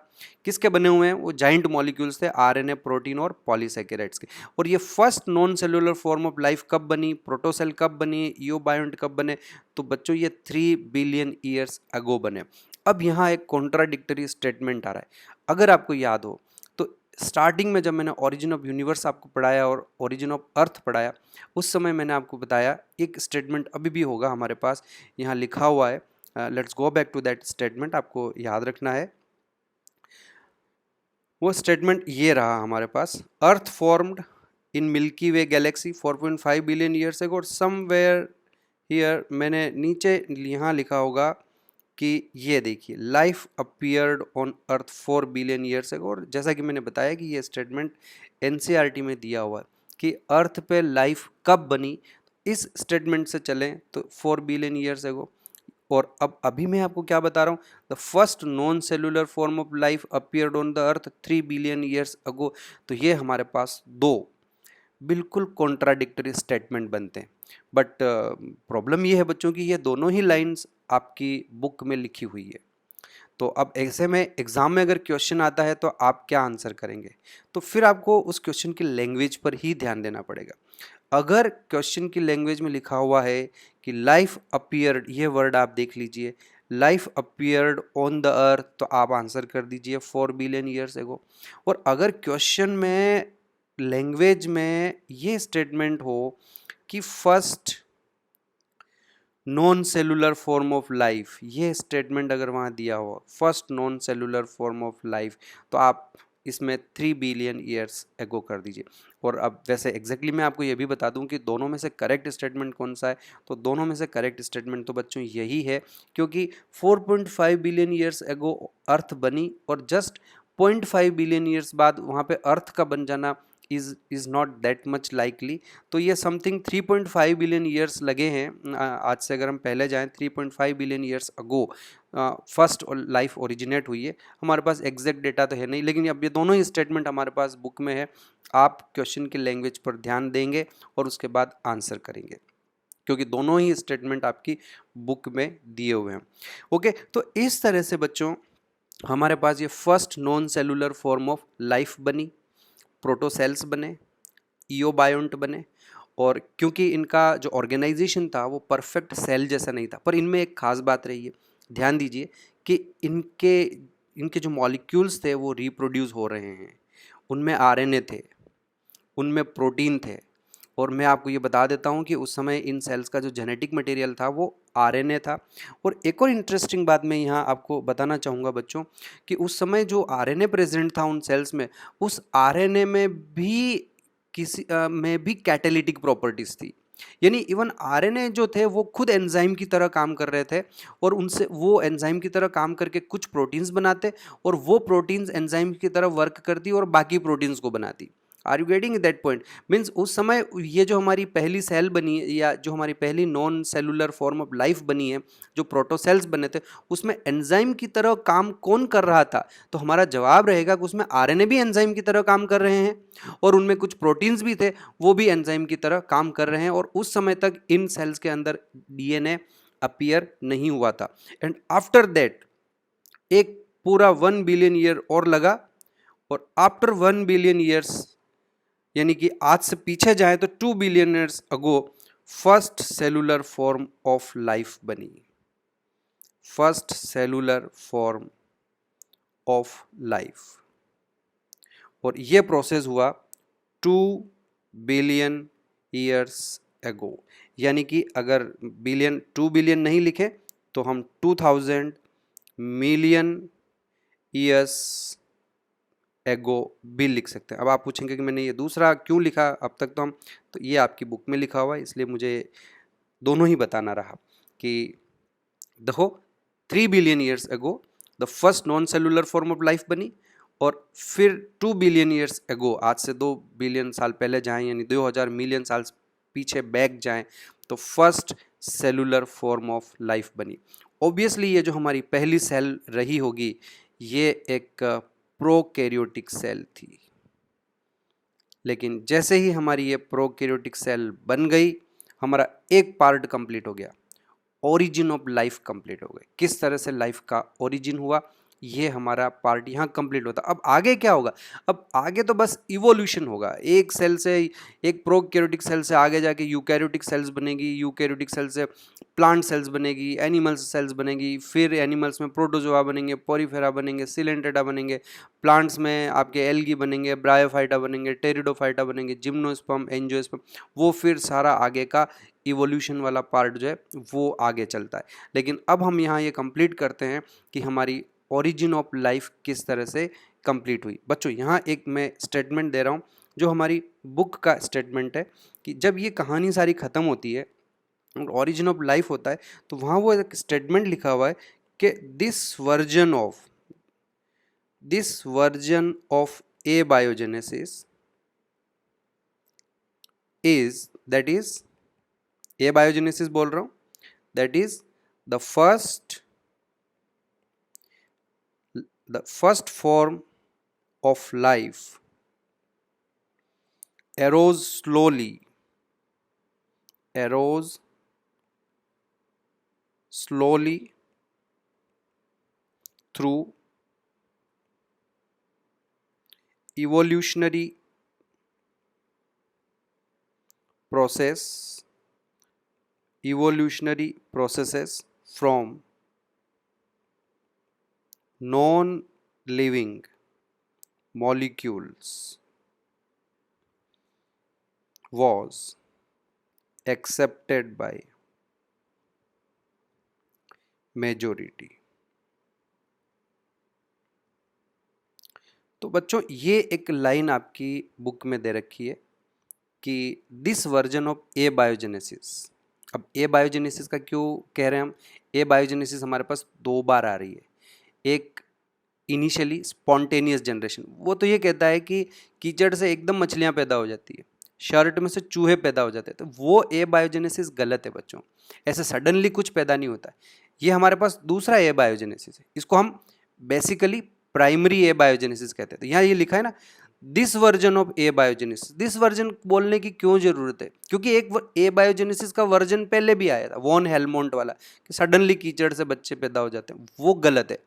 किसके बने हुए हैं? वो जाइंट मॉलिक्यूल्स थे, आरएनए प्रोटीन और पॉलीसैकेराइड्स के। और ये first non cellular form of life कब बनी, प्रोटोसेल कब बनी, ईओबायोन्ट कब बने? तो बच्चों ये 3 बिलियन ईयर्स अगो बने। अब यहाँ एक कॉन्ट्राडिक्टरी स्टेटमेंट आ रहा है। अगर आपको याद हो तो स्टार्टिंग में जब मैंने ओरिजिन ऑफ यूनिवर्स आपको पढ़ाया और ओरिजिन ऑफ अर्थ पढ़ाया, उस समय मैंने आपको बताया एक स्टेटमेंट अभी भी होगा हमारे पास, यहाँ लिखा हुआ है। Let's go back to that statement, आपको याद रखना है। वो स्टेटमेंट ये रहा हमारे पास, Earth formed in Milky Way galaxy 4.5 billion years ago, और समवेयर हियर मैंने नीचे यहाँ लिखा होगा कि ये देखिए life appeared on earth 4 billion years ago. और जैसा कि मैंने बताया कि ये स्टेटमेंट एनसीईआरटी में दिया हुआ है कि अर्थ पे लाइफ कब बनी, इस स्टेटमेंट से चलें तो 4 बिलियन ईयर्स एगो। और अब अभी मैं आपको क्या बता रहा हूँ, the first non cellular form of life appeared on the earth 3 billion years अगो। तो ये हमारे पास 2 बिल्कुल कॉन्ट्राडिक्टरी स्टेटमेंट बनते हैं। बट प्रॉब्लम ये है बच्चों की ये दोनों ही लाइंस आपकी बुक में लिखी हुई है। तो अब ऐसे में एग्ज़ाम में अगर क्वेश्चन आता है तो आप क्या आंसर करेंगे? तो फिर आपको उस क्वेश्चन की लैंग्वेज पर ही ध्यान देना पड़ेगा। अगर क्वेश्चन की लैंग्वेज में लिखा हुआ है कि लाइफ अपीयर्ड, ये वर्ड आप देख लीजिए, life appeared on the earth, तो आप आंसर कर दीजिए 4 बिलियन ईयर्स एगो। और अगर क्वेश्चन में लैंग्वेज में ये स्टेटमेंट हो कि first non cellular form of life, ये स्टेटमेंट अगर वहाँ दिया हो, first non cellular form of life, तो आप इसमें 3 बिलियन ईयर्स एगो कर दीजिए। और अब वैसे एग्जैक्टली मैं आपको ये भी बता दूं कि दोनों में से करेक्ट स्टेटमेंट कौन सा है, तो दोनों में से करेक्ट स्टेटमेंट तो बच्चों यही है, क्योंकि 4.5 बिलियन ईयर्स एगो अर्थ बनी और जस्ट 0.5 बिलियन ईयर्स बाद वहाँ पे अर्थ का बन जाना is not that much likely. तो ये समथिंग 3.5 बिलियन ईयर्स लगे हैं। आज से अगर हम पहले जाएं 3.5 billion years ago first life originate हुई है। हमारे पास एग्जैक्ट डेटा तो है नहीं, लेकिन अब ये दोनों ही स्टेटमेंट हमारे पास बुक में है। आप क्वेश्चन की लैंग्वेज पर ध्यान देंगे और उसके बाद आंसर करेंगे, क्योंकि दोनों ही स्टेटमेंट आपकी बुक में दिए हुए हैं। ओके, तो इस तरह से बच्चों हमारे पास ये first non cellular form of life बनी, प्रोटोसेल्स बने, ईओबायोंट बने। और क्योंकि इनका जो ऑर्गेनाइजेशन था वो परफेक्ट सेल जैसा नहीं था, पर इनमें एक खास बात रही है, ध्यान दीजिए कि इनके इनके जो मॉलिक्यूल्स थे वो रिप्रोड्यूस हो रहे हैं। उनमें आरएनए थे, उनमें प्रोटीन थे। और मैं आपको ये बता देता हूँ कि उस समय इन सेल्स का जो जेनेटिक मटेरियल था वो आरएनए था। और एक और इंटरेस्टिंग बात मैं यहाँ आपको बताना चाहूँगा बच्चों, कि उस समय जो आरएनए प्रेजेंट था उन सेल्स में, उस आरएनए में भी में भी कैटालिटिक प्रॉपर्टीज़ थी। यानी इवन आरएनए जो थे वो खुद एंजाइम की तरह काम कर रहे थे, और उनसे वो एंजाइम की तरह काम करके कुछ प्रोटीन्स बनाते, और वो प्रोटीन्स एंजाइम की तरह वर्क करती और बाकी प्रोटीन्स को बनाती। Are you getting that point? Means उस समय ये जो हमारी पहली सेल बनी है, या जो हमारी पहली non cellular form of life बनी है, जो प्रोटोसेल्स बने थे, उसमें एंजाइम की तरह काम कौन कर रहा था? तो हमारा जवाब रहेगा कि उसमें आरएनए भी एंजाइम की तरह काम कर रहे हैं, और उनमें कुछ प्रोटीन्स भी थे, वो भी एंजाइम की तरह काम कर रहे हैं। और उस समय तक इन सेल्स के अंदर डीएनए अपीयर नहीं हुआ था। एंड आफ्टर दैट एक पूरा 1 बिलियन ईयर और लगा, और आफ्टर 1 बिलियन ईयर्स, यानी कि आज से पीछे जाए तो 2 billion years ago, first cellular form of life बनी, first cellular form of life. और ये प्रोसेस हुआ 2 बिलियन ईयर्स एगो। यानी कि अगर बिलियन 2 बिलियन नहीं लिखे तो हम 2000 मिलियन ईयर्स एगो भी लिख सकते हैं। अब आप पूछेंगे कि मैंने ये दूसरा क्यों लिखा, अब तक तो ये आपकी बुक में लिखा हुआ है, इसलिए मुझे दोनों ही बताना रहा कि देखो 3 बिलियन ईयर्स एगो the first non cellular form of life बनी, और फिर 2 बिलियन ईयर्स एगो, आज से 2 बिलियन साल पहले जाएं, यानी 2000 मिलियन साल पीछे बैक जाएं, तो first cellular form of life बनी। ऑब्वियसली ये जो हमारी पहली सेल रही होगी, ये एक प्रोकैरियोटिक सेल थी। लेकिन जैसे ही हमारी ये प्रोकैरियोटिक सेल बन गई, हमारा एक पार्ट कंप्लीट हो गया, ओरिजिन ऑफ लाइफ कंप्लीट हो गई। किस तरह से लाइफ का ओरिजिन हुआ, ये हमारा पार्ट यहाँ कंप्लीट होता। अब आगे क्या होगा? अब आगे तो बस इवोल्यूशन होगा, एक सेल से, एक प्रोकैरियोटिक सेल से आगे जाके यूकैरियोटिक सेल्स बनेगी, यूकैरियोटिक सेल से प्लांट सेल्स बनेगी, एनिमल्स सेल्स बनेगी, फिर एनिमल्स में प्रोटोजोआ बनेंगे, पोरीफेरा बनेंगे, सिलेंटेडा बनेंगे, प्लांट्स में आपके एल्गी बनेंगे, ब्रायोफाइटा बनेंगे, टेरिडोफाइटा बनेंगे, जिम्नोस्पर्म, एंजियोस्पर्म, वो फिर सारा आगे का इवोल्यूशन वाला पार्ट जो है वो आगे चलता है। लेकिन अब हम यहाँ ये कंप्लीट करते हैं कि हमारी ओरिजिन ऑफ लाइफ किस तरह से कंप्लीट हुई। बच्चों यहाँ एक मैं स्टेटमेंट दे रहा हूँ जो हमारी बुक का स्टेटमेंट है, कि जब ये कहानी सारी ख़त्म होती है और ओरिजिन ऑफ लाइफ होता है, तो वहाँ वो एक स्टेटमेंट लिखा हुआ है कि this version of a biogenesis is, that is abiogenesis बोल रहा हूँ, that is the first form of life arose slowly arose slowly through evolutionary processes from non-living molecules was accepted by majority। तो बच्चों ये एक लाइन आपकी book में दे रखी है कि this version of a biogenesis. अब ए बायोजेनेसिस का क्यों कह रहे हैं हम? ए बायोजेनेसिस हमारे पास दो बार आ रही है। एक इनिशियली स्पॉन्टेनियस जनरेशन, वो तो ये कहता है कि कीचड़ से एकदम मछलियां पैदा हो जाती है, शर्ट में से चूहे पैदा हो जाते हैं, तो वो ए बायोजेनेसिस गलत है बच्चों। ऐसे सडनली कुछ पैदा नहीं होता है। ये हमारे पास दूसरा ए बायोजेनेसिस है, इसको हम बेसिकली प्राइमरी ए बायोजेनेसिस कहते हैं। तो यहाँ ये लिखा है ना this version of a biogenesis. This version बोलने की क्यों जरूरत है? क्योंकि एक ए बायोजेनेसिस का वर्जन पहले भी आया था, वॉन हेलमोंट वाला, कि सडनली कीचड़ से बच्चे पैदा हो जाते हैं, वो गलत है।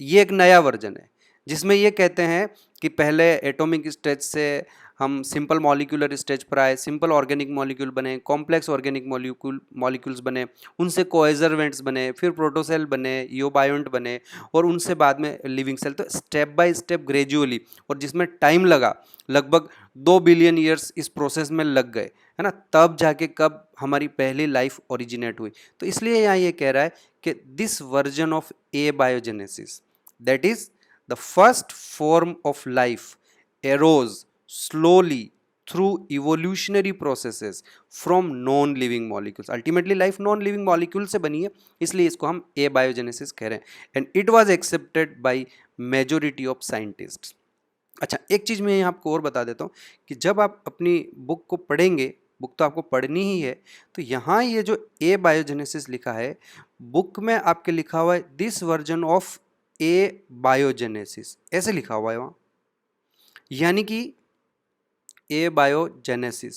ये एक नया वर्जन है जिसमें ये कहते हैं कि पहले एटॉमिक स्टेज से हम सिंपल मॉलिक्यूलर स्टेज पर आए, सिंपल ऑर्गेनिक मॉलिक्यूल बने, कॉम्प्लेक्स ऑर्गेनिक मॉलिक्यूल्स बने, उनसे कोएजरवेंट्स बने, फिर प्रोटोसेल बने, यूबायोंट बने, और उनसे बाद में लिविंग सेल। तो स्टेप बाय स्टेप ग्रेजुअली, और जिसमें टाइम लगा, लगभग 2 बिलियन ईयर्स इस प्रोसेस में लग गए, है ना, तब जाके कब हमारी पहली लाइफ ओरिजिनेट हुई। तो इसलिए यहाँ ये कह रहा है कि this version of a biogenesis, that is the first form of life, arrows slowly through evolutionary processes from non-living molecules। ultimately life non-living molecule से बनी है, इसलिए इसको हम abiogenesis कह रहे हैं। and it was accepted by majority of scientists। अच्छा, एक चीज़ मैं यहाँ आपको और बता देता हूँ कि जब आप अपनी बुक को पढ़ेंगे, बुक तो आपको पढ़नी ही है, तो यहाँ ये जो ए बायोजेनेसिस लिखा है, बुक में आपके लिखा हुआ है this version of a biogenesis, ऐसे लिखा हुआ है वहाँ। यानी कि ए बायोजेनेसिस,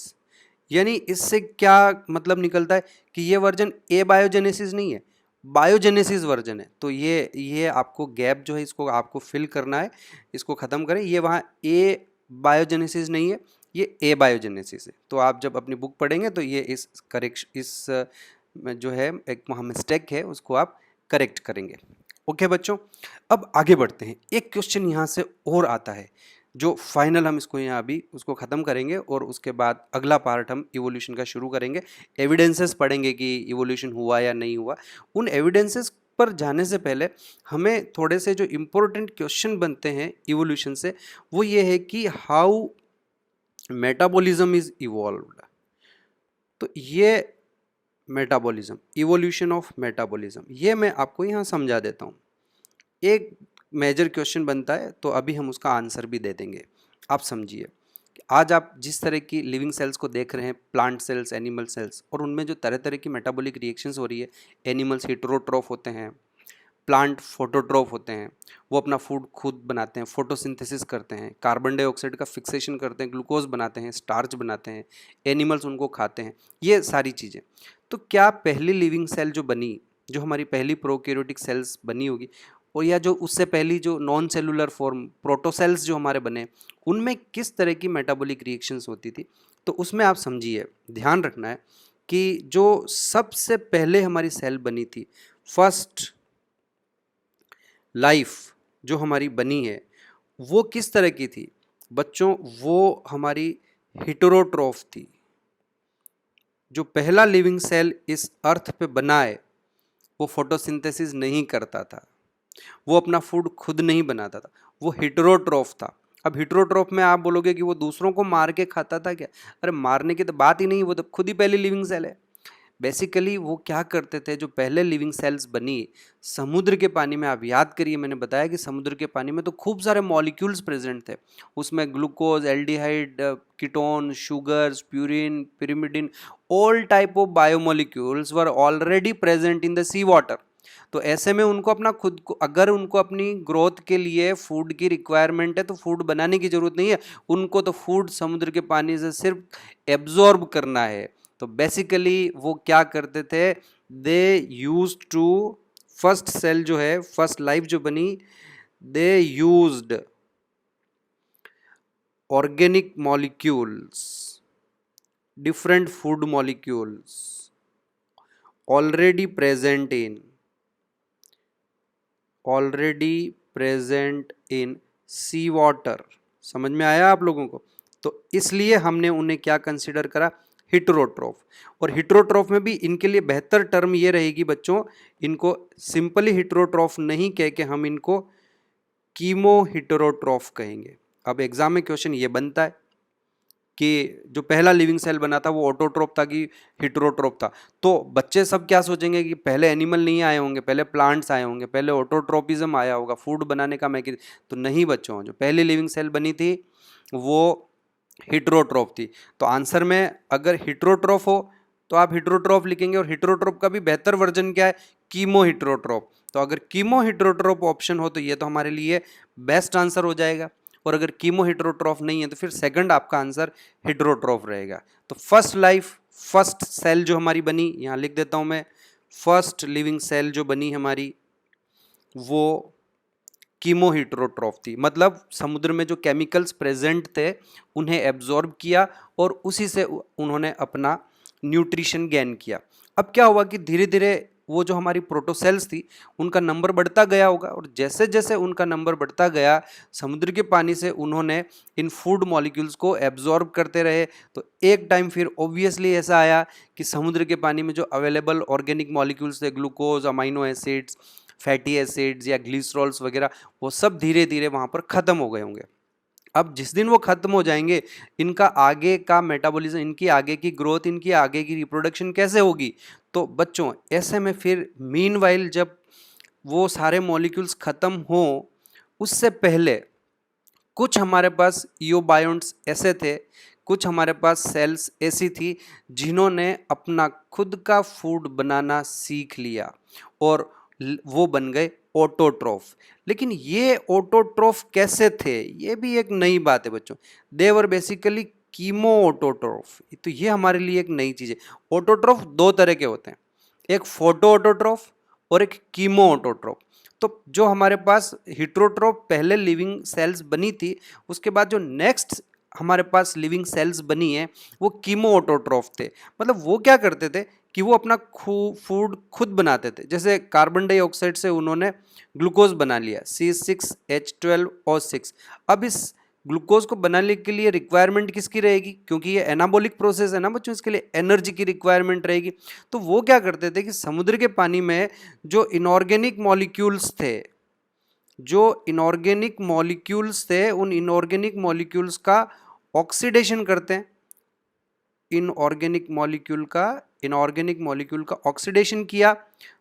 यानी इससे क्या मतलब निकलता है कि ये वर्जन ए बायोजेनेसिस नहीं है, बायोजेनेसिस वर्जन है। तो ये आपको गैप जो है इसको आपको फिल करना है, इसको ख़त्म करें। ये वहाँ ए बायोजेनेसिस नहीं है, ये ए बायोजेनेसिस है। तो आप जब अपनी बुक पढ़ेंगे तो ये इस जो है एक वहाँ मिस्टेक है, उसको आप करेक्ट करेंगे। ओके बच्चों, अब आगे बढ़ते हैं। एक क्वेश्चन यहाँ से और आता है जो फाइनल, हम इसको यहाँ अभी उसको ख़त्म करेंगे और उसके बाद अगला पार्ट हम इवोल्यूशन का शुरू करेंगे। एविडेंसेस पढ़ेंगे कि इवोल्यूशन हुआ या नहीं हुआ। उन एविडेंसेस पर जाने से पहले हमें थोड़े से जो इम्पोर्टेंट क्वेश्चन बनते हैं इवोल्यूशन से, वो ये है कि हाउ मेटाबॉलिज्म इज इवॉल्व्ड। तो ये मेटाबॉलिज्म, इवोल्यूशन ऑफ मेटाबॉलिज्म, ये मैं आपको यहाँ समझा देता हूँ। एक मेजर क्वेश्चन बनता है, तो अभी हम उसका आंसर भी दे देंगे। आप समझिए, आज आप जिस तरह की लिविंग सेल्स को देख रहे हैं, प्लांट सेल्स, एनिमल सेल्स, और उनमें जो तरह तरह की मेटाबॉलिक रिएक्शंस हो रही है, एनिमल्स हेटेरोट्रोफ होते हैं, प्लांट फोटोट्रोफ होते हैं, वो अपना फूड खुद बनाते हैं, फोटोसिंथेसिस करते हैं, कार्बन डाइऑक्साइड का फिक्सेशन करते हैं, ग्लूकोज बनाते हैं, स्टार्च बनाते हैं, एनिमल्स उनको खाते हैं, ये सारी चीज़ें। तो क्या पहली लिविंग सेल जो बनी, जो हमारी पहली प्रोकैरियोटिक सेल्स बनी होगी, और या जो उससे पहली जो नॉन सेलुलर फॉर्म प्रोटोसेल्स जो हमारे बने, उनमें किस तरह की मेटाबॉलिक रिएक्शंस होती थी? तो उसमें आप समझिए, ध्यान रखना है कि जो सबसे पहले हमारी सेल बनी थी, फर्स्ट लाइफ जो हमारी बनी है, वो किस तरह की थी बच्चों? वो हमारी हेटेरोट्रोफ थी। जो पहला लिविंग सेल इस अर्थ पे बना है, वो फोटोसिंथेसिस नहीं करता था, वो अपना फूड खुद नहीं बनाता था, वो हेटेरोट्रोफ था। अब हेटेरोट्रोफ में आप बोलोगे कि वो दूसरों को मार के खाता था क्या? अरे मारने की तो बात ही नहीं, वो तो खुद ही पहली लिविंग सेल है। बेसिकली वो क्या करते थे, जो पहले लिविंग सेल्स बनी समुद्र के पानी में, आप याद करिए मैंने बताया कि समुद्र के पानी में तो खूब सारे मॉलिक्यूल्स प्रेजेंट थे, उसमें glucose, aldehyde, ketone, sugars, purine, pyrimidine, all type of biomolecules were already present in the sea water. तो ऐसे में उनको अपना खुद को, अगर उनको अपनी ग्रोथ के लिए फूड की रिक्वायरमेंट है तो फूड बनाने की जरूरत नहीं है, उनको तो फूड समुद्र के पानी से सिर्फ एब्जॉर्ब करना है, तो बेसिकली वो क्या करते थे, they use to, first cell जो है, फर्स्ट लाइफ जो बनी, they used organic molecules, different food molecules already present in sea water. समझ में आया आप लोगों को? तो इसलिए हमने उन्हें क्या कंसिडर करा, हिटरोट्रोफ। और हिटरोट्रोफ में भी इनके लिए बेहतर टर्म ये रहेगी बच्चों, इनको सिंपली हिटरोट्रोफ नहीं कह के हम इनको कीमो हिटरोट्रोफ कहेंगे। अब एग्जाम में क्वेश्चन ये बनता है कि जो पहला लिविंग सेल बना था वो ऑटोट्रोप था कि हिटरोट्रोप था। तो बच्चे सब क्या सोचेंगे कि पहले एनिमल नहीं आए होंगे, पहले प्लांट्स आए होंगे, पहले ऑटोट्रोपिज्म आया होगा, फूड बनाने का तो नहीं बच्चों, जो पहली लिविंग सेल बनी थी वो हिटरोट्रोप थी। तो आंसर में अगर हिटरोट्रोप हो तो आप हिटरोट्रोप लिखेंगे, और हिटरोट्रोप का भी बेहतर वर्जन क्या है, कीमो हिटरोट्रोप। तो अगर कीमो हिटरोट्रोप ऑप्शन हो तो ये तो हमारे लिए बेस्ट आंसर हो जाएगा, और अगर कीमो हिटरोट्रोफ नहीं है तो फिर सेकंड आपका आंसर हिटरोट्रोफ रहेगा। तो फर्स्ट लाइफ, फर्स्ट सेल जो हमारी बनी, यहाँ लिख देता हूं मैं, फर्स्ट लिविंग सेल जो बनी हमारी वो कीमो हिटरोट्रोफ थी। मतलब समुद्र में जो केमिकल्स प्रेजेंट थे उन्हें एब्जॉर्ब किया और उसी से उन्होंने अपना न्यूट्रिशन गेन किया। अब क्या हुआ कि धीरे धीरे वो जो हमारी प्रोटोसेल्स थी उनका नंबर बढ़ता गया होगा, और जैसे जैसे उनका नंबर बढ़ता गया समुद्र के पानी से उन्होंने इन फूड मॉलिक्यूल्स को एब्जॉर्ब करते रहे। तो एक टाइम फिर ऑब्वियसली ऐसा आया कि समुद्र के पानी में जो अवेलेबल ऑर्गेनिक मॉलिक्यूल्स थे, glucose, amino acids, fatty acids या ग्लिसरॉल्स वगैरह, वो सब धीरे धीरे वहाँ पर ख़त्म हो गए होंगे। अब जिस दिन वो खत्म हो जाएंगे, इनका आगे का मेटाबॉलिज्म, इनकी आगे की ग्रोथ, इनकी आगे की रिप्रोडक्शन कैसे होगी? तो बच्चों ऐसे में फिर मीनवाइल जब वो सारे मॉलिक्यूल्स खत्म हो, उससे पहले कुछ हमारे पास यूबायोन्ट्स ऐसे थे, कुछ हमारे पास सेल्स ऐसी थी जिन्होंने अपना खुद का फूड बनाना सीख लिया और वो बन गए ऑटोट्रोफ। लेकिन ये ऑटोट्रोफ कैसे थे, ये भी एक नई बात है बच्चों। दे वर बेसिकली कीमो ऑटोट्रोफ। तो ये हमारे लिए एक नई चीज़ है। ऑटोट्रोफ दो तरह के होते हैं, एक फोटो ऑटोट्रोफ और एक कीमो ऑटोट्रोफ। तो जो हमारे पास हिटरोट्रोफ पहले लिविंग सेल्स बनी थी, उसके बाद जो नेक्स्ट हमारे पास लिविंग सेल्स बनी है वो कीमो ऑटोट्रोफ थे। मतलब वो क्या करते थे कि वो अपना फूड खुद बनाते थे। जैसे कार्बन डाइऑक्साइड से उन्होंने ग्लूकोज बना लिया, C6H12O6। अब इस ग्लूकोज को बनाने के लिए रिक्वायरमेंट किसकी रहेगी, क्योंकि ये एनाबॉलिक प्रोसेस है ना बच्चों, इसके लिए एनर्जी की रिक्वायरमेंट रहेगी। तो वो क्या करते थे कि समुद्र के पानी में जो इनऑर्गेनिक मॉलिक्यूल्स थे, उन इनऑर्गेनिक मॉलिक्यूल्स का ऑक्सीडेशन करते हैं। इनऑर्गेनिक मॉलिक्यूल का ऑक्सीडेशन किया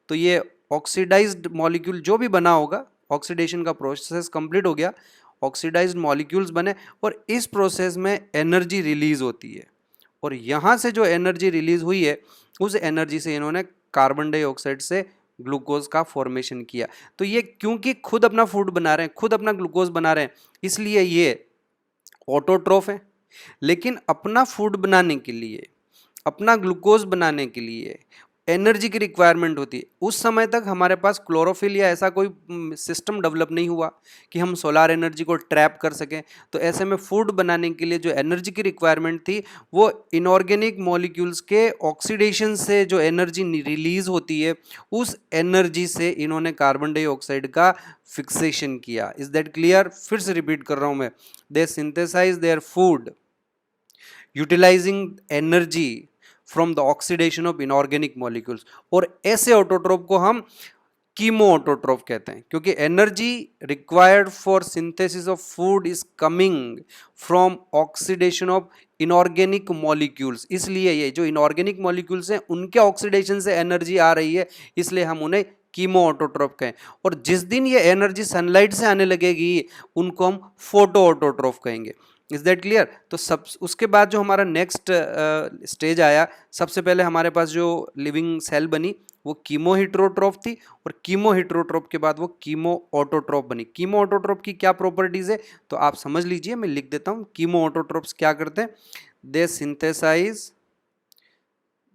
तो ये ऑक्सीडाइज्ड मॉलिक्यूल जो भी बना होगा, ऑक्सीडेशन का प्रोसेस कंप्लीट हो गया, ऑक्सीडाइज्ड मॉलिक्यूल्स बने, और इस प्रोसेस में एनर्जी रिलीज होती है। और यहाँ से जो एनर्जी रिलीज हुई है उस एनर्जी से इन्होंने कार्बन डाइऑक्साइड से ग्लूकोज का फॉर्मेशन किया। तो ये क्योंकि खुद अपना फूड बना रहे हैं, खुद अपना ग्लूकोज बना रहे हैं, इसलिए ये ऑटोट्रोफ है। लेकिन अपना फूड बनाने के लिए, अपना ग्लूकोज बनाने के लिए एनर्जी की रिक्वायरमेंट होती है। उस समय तक हमारे पास क्लोरोफिल या ऐसा कोई सिस्टम डेवलप नहीं हुआ कि हम सोलार एनर्जी को ट्रैप कर सकें। तो ऐसे में फूड बनाने के लिए जो एनर्जी की रिक्वायरमेंट थी वो इनऑर्गेनिक मॉलिक्यूल्स के ऑक्सीडेशन से जो एनर्जी रिलीज होती है, उस एनर्जी से इन्होंने कार्बन डाइऑक्साइड का फिक्सेशन किया। Is that clear? फिर से रिपीट कर रहा हूं मैं। They synthesize their food utilizing energy from the oxidation of inorganic molecules. और ऐसे ऑटोट्रोप को हम कीमो ऑटोट्रोप कहते हैं, क्योंकि energy required for synthesis of food is coming from oxidation of inorganic molecules. इसलिए ये जो इनऑर्गेनिक मॉलिक्यूल्स हैं उनके ऑक्सीडेशन से एनर्जी आ रही है, इसलिए हम उन्हें कीमो ऑटोट्रोफ कहें। और जिस दिन ये एनर्जी सनलाइट से आने लगेगी उनको हम फोटो ऑटोट्रोफ कहेंगे। Is that clear? तो सब उसके बाद जो हमारा नेक्स्ट स्टेज आया, सबसे पहले हमारे पास जो लिविंग सेल बनी वो कीमो हिटरोट्रोफ थी, और कीमो हिटरोट्रोफ के बाद वो कीमो ऑटोट्रोफ बनी। कीमो ऑटोट्रोफ की क्या प्रॉपर्टीज है तो आप समझ लीजिए, मैं लिख देता हूँ। कीमो ऑटोट्रोफ्स क्या करते हैं? दे synthesise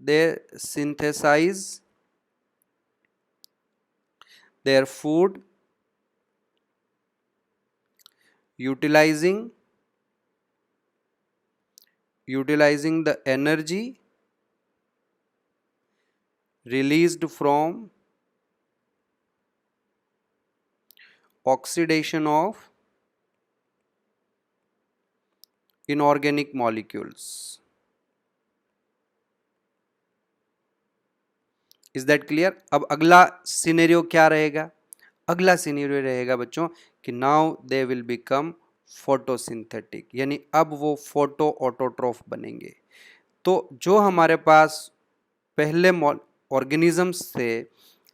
they synthesize their food utilizing the energy released from oxidation of inorganic molecules. Is that clear? अब अगला सिनेरियो क्या रहेगा? अगला सिनेरियो रहेगा बच्चों कि now they will become photosynthetic, यानी अब वो फोटो ऑटोट्रोफ बनेंगे। तो जो हमारे पास पहले ऑर्गेनिजम्स थे,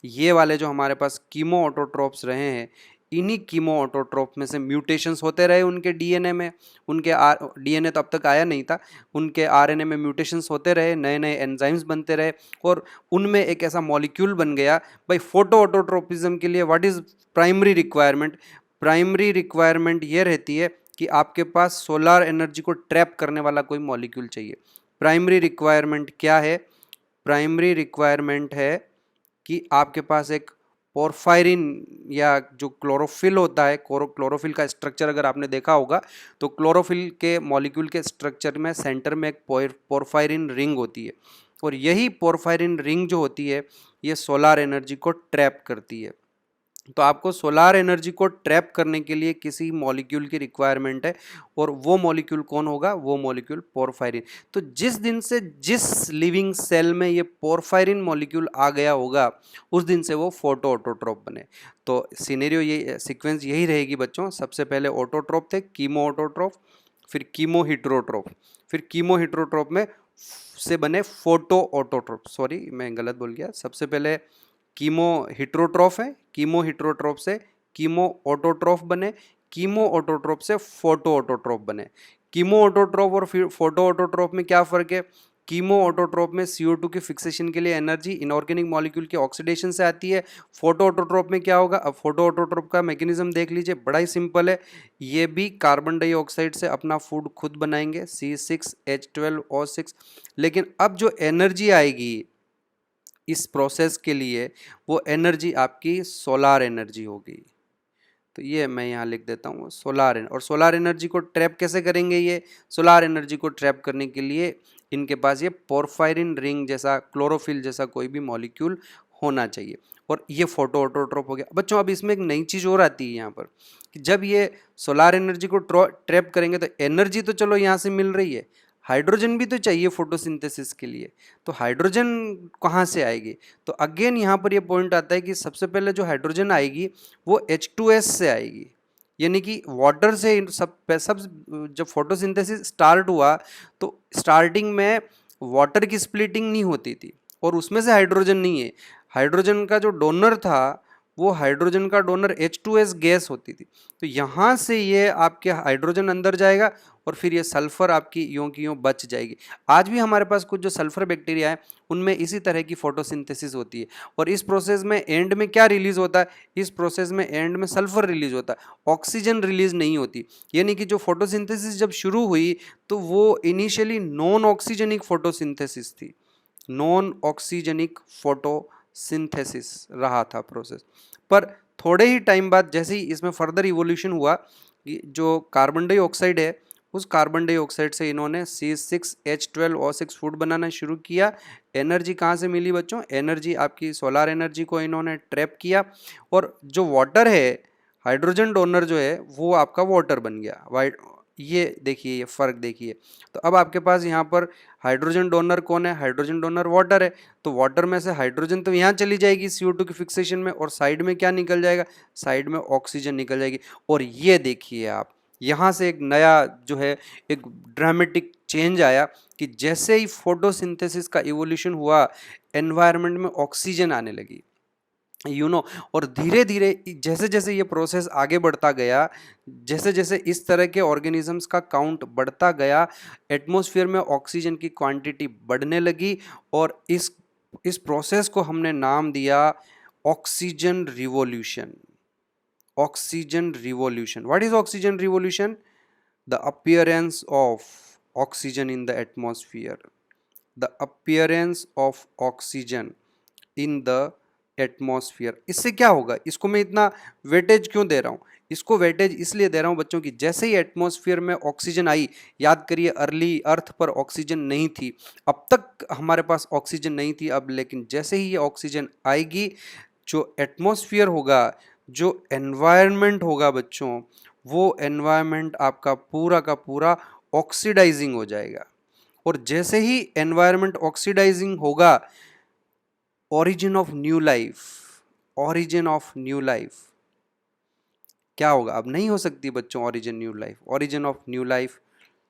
ये वाले जो हमारे पास कीमो ऑटोट्रोप्स रहे हैं, इन्हीं कीमो ऑटोट्रोप में से म्यूटेशंस होते रहे उनके डीएनए में, उनके डीएनए तो अब तक आया नहीं था, उनके आरएनए में म्यूटेशंस होते रहे, नए नए एंजाइम्स बनते रहे, और उनमें एक ऐसा मॉलिक्यूल बन गया। भाई फोटो ऑटोट्रोपिज्म के लिए what is primary requirement? Primary requirement ये रहती है कि आपके पास सोलर एनर्जी को ट्रैप करने वाला कोई मॉलिक्यूल चाहिए। प्राइमरी रिक्वायरमेंट क्या है? प्राइमरी रिक्वायरमेंट है कि आपके पास एक पोरफायरिन या जो क्लोरोफिल होता है, क्लोरोफिल का स्ट्रक्चर अगर आपने देखा होगा तो क्लोरोफिल के मॉलिक्यूल के स्ट्रक्चर में सेंटर में एक पोरफायरिन रिंग होती है, और यही पोरफायरिन रिंग जो होती है ये सोलर एनर्जी को ट्रैप करती है। तो आपको सोलार एनर्जी को ट्रैप करने के लिए किसी मॉलिक्यूल की रिक्वायरमेंट है, और वो मॉलिक्यूल कौन होगा? वो मॉलिक्यूल पोरफायरिन। तो जिस दिन से जिस लिविंग सेल में ये पोरफायरिन मॉलिक्यूल आ गया होगा, उस दिन से वो फोटो ऑटोट्रोप बने। तो सिनेरियो ये सीक्वेंस यही रहेगी बच्चों। सबसे पहले ऑटोट्रोप थे, कीमो ऑटोट्रोप, फिर कीमो हिट्रोट्रोप, फिर कीमो हिट्रोट्रोप में से बने फोटो ऑटोट्रोप। सॉरी मैं गलत बोल गया, सबसे पहले कीमो हिट्रोट्रोफ है, कीमो हिट्रोट्रोफ से कीमो ऑटोट्रोफ बने, कीमो ऑटोट्रोफ से फोटो ऑटोट्रोफ बने। कीमो ऑटोट्रोफ और फिर फोटो ऑटोट्रोफ में क्या फर्क है? कीमो ऑटोट्रोप में CO2 की फिक्सेशन के लिए एनर्जी इनऑर्गेनिक मॉलिक्यूल के ऑक्सीडेशन से आती है। फोटो ऑटोट्रोप में क्या होगा? अब फोटो ऑटोट्रोप का मैकेनिज्म देख लीजिए, बड़ा ही सिंपल है। ये भी कार्बन डाइऑक्साइड से अपना फूड खुद बनाएंगे, C6H12O6, लेकिन अब जो एनर्जी आएगी इस प्रोसेस के लिए, वो एनर्जी आपकी सोलार एनर्जी होगी। तो ये मैं यहाँ लिख देता हूँ सोलार एनर्जी। और सोलार एनर्जी को ट्रैप कैसे करेंगे? ये सोलार एनर्जी को ट्रैप करने के लिए इनके पास ये पोरफायरिन रिंग जैसा, क्लोरोफिल जैसा कोई भी मॉलिक्यूल होना चाहिए, और ये फोटो ऑटोट्रोप हो गया। बच्चों अब इसमें एक नई चीज़ और आती है यहाँ पर कि जब ये सोलार एनर्जी को ट्रैप करेंगे तो एनर्जी तो चलो यहाँ से मिल रही है, हाइड्रोजन भी तो चाहिए फोटोसिंथेसिस के लिए। तो हाइड्रोजन कहाँ से आएगी? तो अगेन यहाँ पर ये पॉइंट आता है कि सबसे पहले जो हाइड्रोजन आएगी वो H2S से आएगी, यानी कि वाटर से सब जब फोटोसिंथेसिस स्टार्ट हुआ तो स्टार्टिंग में वाटर की स्प्लिटिंग नहीं होती थी, और उसमें से हाइड्रोजन नहीं है। हाइड्रोजन का जो डोनर था, वो हाइड्रोजन का डोनर H2S गैस होती थी। तो यहाँ से ये आपके हाइड्रोजन अंदर जाएगा, और फिर ये सल्फर आपकी यूं की यूं बच जाएगी। आज भी हमारे पास कुछ जो सल्फर बैक्टीरिया है उनमें इसी तरह की फोटोसिंथेसिस होती है, और इस प्रोसेस में एंड में क्या रिलीज होता है? इस प्रोसेस में एंड में सल्फर रिलीज होता है, ऑक्सीजन रिलीज नहीं होती। यानी कि जो फोटोसिंथेसिस जब शुरू हुई तो वो इनिशियली नॉन ऑक्सीजनिक फोटोसिंथेसिस थी, नॉन ऑक्सीजनिक फोटोसिंथेसिस रहा था प्रोसेस। पर थोड़े ही टाइम बाद जैसे ही इसमें फर्दर इवोल्यूशन हुआ, जो कार्बन डाइऑक्साइड है, उस कार्बन डाइऑक्साइड से इन्होंने C6H12O6 फूड बनाना शुरू किया। एनर्जी कहाँ से मिली बच्चों? एनर्जी आपकी सोलार एनर्जी को इन्होंने ट्रैप किया, और जो वाटर है, हाइड्रोजन डोनर जो है वो आपका वाटर बन गया। वाइट ये देखिए, ये फर्क देखिए। तो अब आपके पास यहाँ पर हाइड्रोजन डोनर कौन है? हाइड्रोजन डोनर वाटर है। तो वाटर में से हाइड्रोजन तो यहाँ चली जाएगी CO2 की फिक्सेशन में, और साइड में क्या निकल जाएगा? साइड में ऑक्सीजन निकल जाएगी। और ये देखिए आप, यहाँ से एक नया जो है एक ड्रामेटिक चेंज आया कि जैसे ही फोटोसिंथेसिस का इवोल्यूशन हुआ, एनवायरनमेंट में ऑक्सीजन आने लगी, और धीरे धीरे जैसे जैसे ये प्रोसेस आगे बढ़ता गया, जैसे जैसे इस तरह के ऑर्गेनिजम्स का काउंट बढ़ता गया, एटमॉस्फेयर में ऑक्सीजन की क्वांटिटी बढ़ने लगी, और इस प्रोसेस को हमने नाम दिया oxygen revolution. Oxygen revolution. What is oxygen revolution? The appearance of oxygen in the atmosphere. The appearance of oxygen in the atmosphere. इससे क्या होगा, इसको मैं इतना वेटेज क्यों दे रहा हूँ, इसको वेटेज इसलिए दे रहा हूँ बच्चों की जैसे ही एटमॉस्फेयर में ऑक्सीजन आई, याद करिए अर्ली अर्थ पर ऑक्सीजन नहीं थी, अब तक हमारे पास ऑक्सीजन नहीं थी, अब लेकिन जैसे ही ये ऑक्सीजन आएगी, जो एटमॉस्फेयर होगा, जो एनवायरनमेंट होगा बच्चों, वो एनवायरनमेंट आपका पूरा का पूरा ऑक्सीडाइजिंग हो जाएगा। और जैसे ही एनवायरनमेंट ऑक्सीडाइजिंग होगा, origin of new life, origin of new life क्या होगा, अब नहीं हो सकती बच्चों origin new life, origin of new life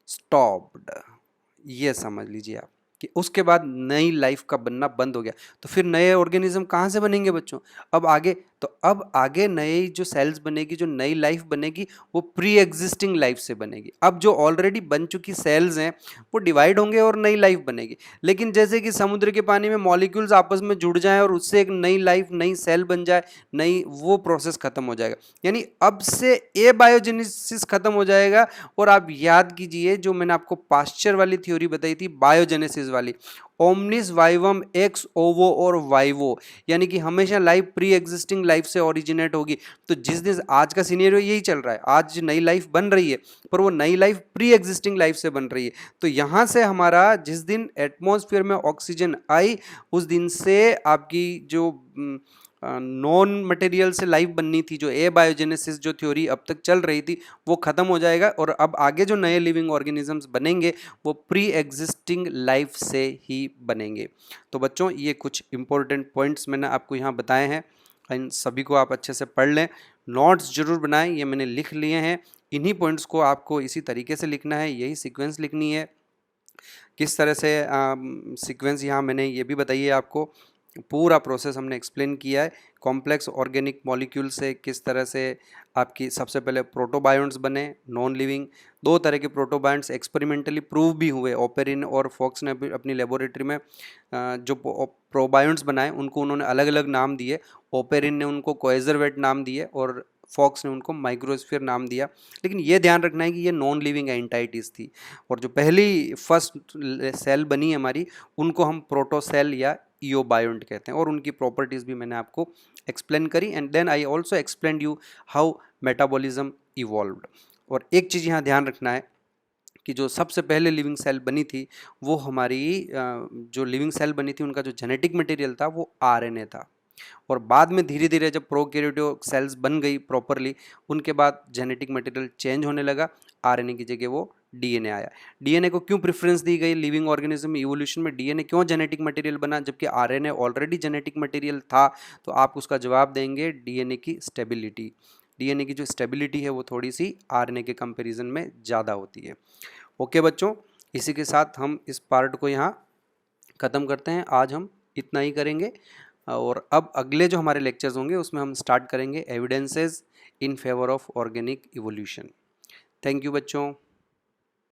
stopped. ये समझ लीजिए आप कि उसके बाद नई लाइफ का बनना बंद हो गया। तो फिर नए ऑर्गेनिज्म कहाँ से बनेंगे बच्चों, अब आगे, तो अब आगे नई जो सेल्स बनेगी, जो नई लाइफ बनेगी, वो प्री एग्जिस्टिंग लाइफ से बनेगी। अब जो ऑलरेडी बन चुकी सेल्स हैं वो डिवाइड होंगे और नई लाइफ बनेगी। लेकिन जैसे कि समुद्र के पानी में मॉलिक्यूल्स आपस में जुड़ जाएं और उससे एक नई लाइफ, नई सेल बन जाए, नई, वो प्रोसेस खत्म हो जाएगा। यानी अब से ए बायोजेनेसिस खत्म हो जाएगा। और आप याद कीजिए जो मैंने आपको पास्चर वाली थ्योरी बताई थी, बायोजेनेसिस वाली, ओमनिस वाइवम एक्स ओवो और वाइवो, यानी कि हमेशा लाइफ प्री एग्जिस्टिंग लाइफ से ओरिजिनेट होगी। तो जिस दिन आज का सिनेरियो यही चल रहा है, आज नई लाइफ बन रही है पर वो नई लाइफ प्री एग्जिस्टिंग लाइफ से बन रही है। तो यहाँ से हमारा जिस दिन एटमॉस्फेयर में ऑक्सीजन आई, उस दिन से आपकी जो नॉन मटेरियल से लाइफ बननी थी, जो ए बायोजेनेसिस जो थ्योरी अब तक चल रही थी, वो खत्म हो जाएगा। और अब आगे जो नए लिविंग ऑर्गेनिजम्स बनेंगे वो प्री एग्जिस्टिंग लाइफ से ही बनेंगे। तो बच्चों ये कुछ इंपॉर्टेंट पॉइंट्स मैंने आपको यहाँ बताए हैं, इन सभी को आप अच्छे से पढ़ लें, नोट्स जरूर बनाएं, ये मैंने लिख लिए हैं। इन्हीं पॉइंट्स को आपको इसी तरीके से लिखना है, यही सीक्वेंस लिखनी है। किस तरह से सीक्वेंस यहाँ मैंने ये भी बताइए आपको, पूरा प्रोसेस हमने एक्सप्लेन किया है। कॉम्प्लेक्स ऑर्गेनिक मॉलिक्यूल से किस तरह से आपकी सबसे पहले प्रोटोबायोन्ट्स बने, नॉन लिविंग, दो तरह के प्रोटोबायोन्ट्स एक्सपेरिमेंटली प्रूव भी हुए, ओपेरिन और फॉक्स ने अपनी लेबोरेटरी में जो प्रोबायोन्ट्स बनाए उनको उन्होंने अलग अलग नाम दिए। ओपेरिन ने उनको कोएजरवेट नाम दिए और फॉक्स ने उनको माइक्रोस्फीयर नाम दिया। लेकिन ये ध्यान रखना है कि ये नॉन लिविंग एंटाइटीज थी, और जो पहली फर्स्ट सेल बनी हमारी उनको हम प्रोटोसेल या ईओबायोन्ट कहते हैं, और उनकी प्रॉपर्टीज़ भी मैंने आपको एक्सप्लेन करी। And then I also explain you how metabolism evolved. और एक चीज़ यहाँ ध्यान रखना है कि जो सबसे पहले लिविंग सेल बनी थी वो हमारी जो लिविंग सेल बनी थी उनका जो जेनेटिक मटेरियल था वो आरएनए था। और बाद में धीरे धीरे जब प्रोकैरियोटिक सेल्स बन गई प्रॉपरली, उनके बाद जेनेटिक मटेरियल चेंज होने लगा, आरएनए की जगह वो डीएनए आया। डीएनए को क्यों प्रेफरेंस दी गई लिविंग ऑर्गेनिज्म इवोल्यूशन में, डीएनए क्यों जेनेटिक मटेरियल बना जबकि आरएनए ऑलरेडी जेनेटिक मटेरियल था? तो आप उसका जवाब देंगे डीएनए की स्टेबिलिटी। डीएनए की जो स्टेबिलिटी है वो थोड़ी सी आरएनए के कंपैरिजन में ज़्यादा होती है। ओके बच्चों, इसी के साथ हम इस पार्ट को यहाँ ख़त्म करते हैं। आज हम इतना ही करेंगे, और अब अगले जो हमारे लेक्चर्स होंगे उसमें हम स्टार्ट करेंगे evidences in favour of organic evolution. Thank you बच्चों।